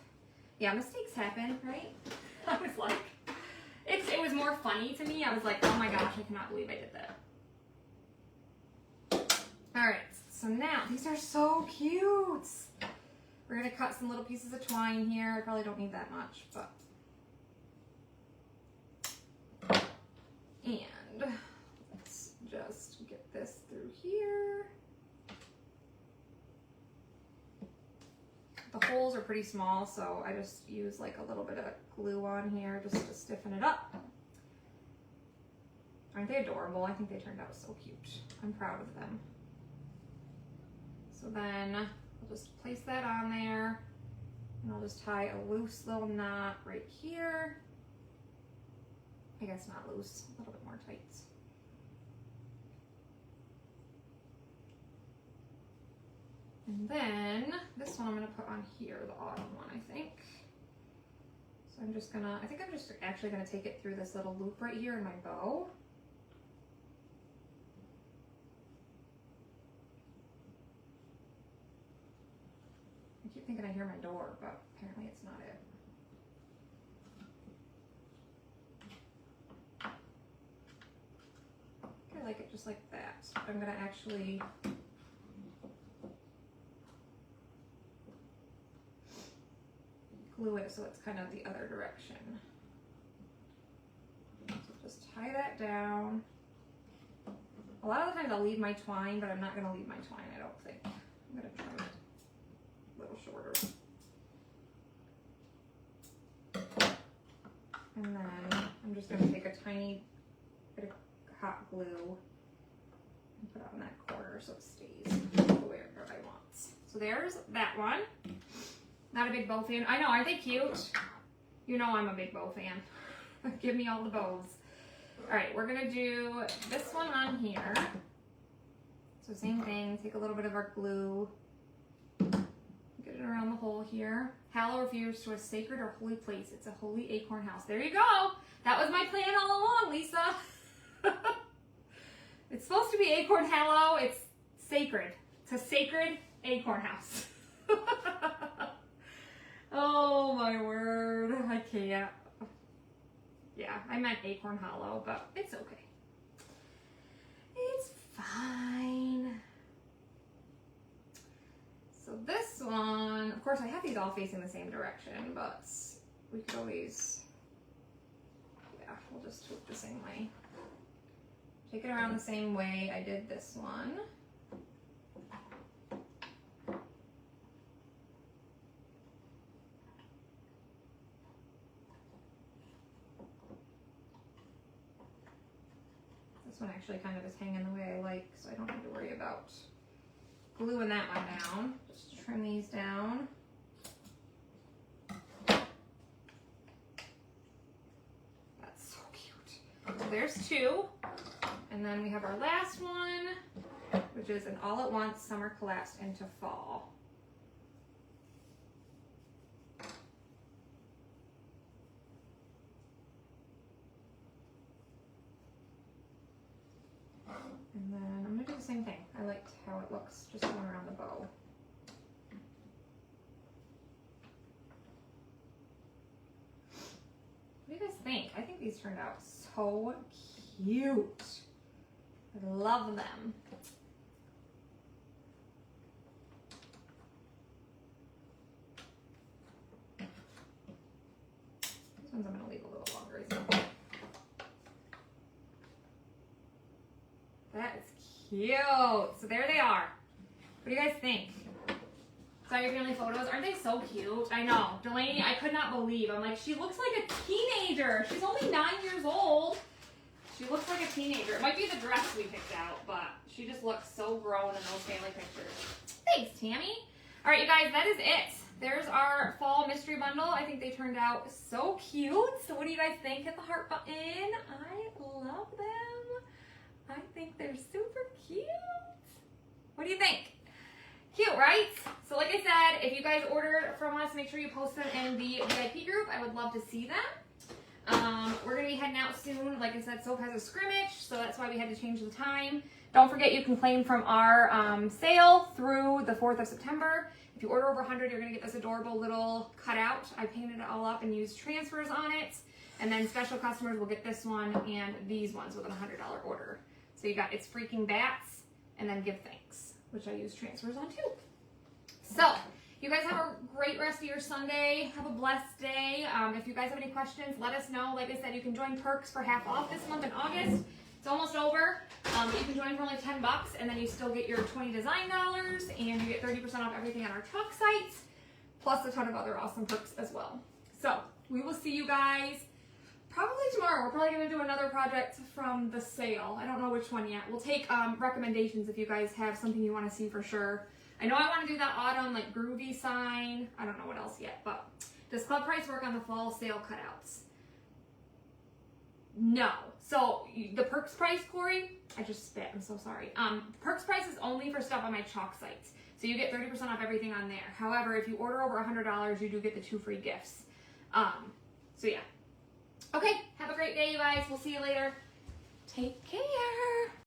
Yeah, mistakes happen, right? I was like, it was more funny to me. I was like, oh my gosh, I cannot believe I did that. All right, so now, these are so cute. We're gonna cut some little pieces of twine here. I probably don't need that much, but. And let's just get this through here. The holes are pretty small, so I just use like a little bit of glue on here just to stiffen it up. Aren't they adorable? I think they turned out so cute. I'm proud of them. So then I'll just place that on there, and I'll just tie a loose little knot right here. I guess not loose, a little bit more tight. And then this one I'm gonna put on here, the autumn one, I think. So I'm just gonna, I think I'm just actually gonna take it through this little loop right here in my bow. I keep thinking I hear my door, but apparently it's not it. I like it just like that. I'm gonna actually glue it so it's kind of the other direction. So just tie that down. A lot of the times I'll leave my twine, but I'm not going to leave my twine, I don't think. I'm going to trim it a little shorter. And then I'm just going to take a tiny bit of hot glue and put it on that corner so it stays where I want. So there's that one. Not a big bow fan. I know, aren't they cute? You know I'm a big bow fan. Give me all the bows. All right, we're gonna do this one on here. So same thing, take a little bit of our glue, get it around the hole here. Hallow refers to a sacred or holy place. It's a holy acorn house. There you go. That was my plan all along, Lisa. It's supposed to be acorn hallow. It's sacred. It's a sacred acorn house. Oh my word, I can't. Yeah, I meant acorn hollow, but it's okay. It's fine. So this one, of course I have these all facing the same direction, but we could always, yeah, we'll just do it the same way. Take it around the same way I did this one. This one actually kind of is hanging the way I like, so I don't need to worry about gluing that one down. Just trim these down. That's so cute. So there's two. And then we have our last one, which is an all at once summer collapsed into fall. And then I'm gonna do the same thing. I liked how it looks just going around the bow. What do you guys think? I think these turned out so cute. I love them. These ones I'm gonna leave a little longer as well. That is cute. So there they are. What do you guys think? Saw your family photos. Aren't they so cute? I know. Delaney, I could not believe. I'm like, she looks like a teenager. She's only 9 years old. She looks like a teenager. It might be the dress we picked out, but she just looks so grown in those family pictures. Thanks, Tammy. All right, you guys, that is it. There's our fall mystery bundle. I think they turned out so cute. So what do you guys think? Hit the heart button. I love them. I think they're super cute. What do you think? Cute, right? So like I said, if you guys order from us, make sure you post them in the VIP group. I would love to see them. We're going to be heading out soon. Like I said, Soap has a scrimmage, so that's why we had to change the time. Don't forget you can claim from our sale through the 4th of September. If you order over 100, you're going to get this adorable little cutout. I painted it all up and used transfers on it. And then special customers will get this one and these ones with a $100 order. So you got It's Freaking Bats and then Give Thanks, which I use transfers on too. So you guys have a great rest of your Sunday. Have a blessed day. If you guys have any questions, let us know. Like I said, you can join Perks for half off this month in August. It's almost over. You can join for only $10 and then you still get your 20 design dollars and you get 30% off everything on our chalk sites, plus a ton of other awesome perks as well. So we will see you guys probably tomorrow. We're probably going to do another project from the sale. I don't know which one yet. We'll take recommendations if you guys have something you want to see for sure. I know I want to do that autumn like groovy sign. I don't know what else yet, but does Club Price work on the fall sale cutouts? No. So the Perks price, Corey, I just spit. I'm so sorry. Perks price is only for stuff on my chalk sites. So you get 30% off everything on there. However, if you order over $100, you do get the 2 free gifts. So yeah. Okay, have a great day, you guys. We'll see you later. Take care.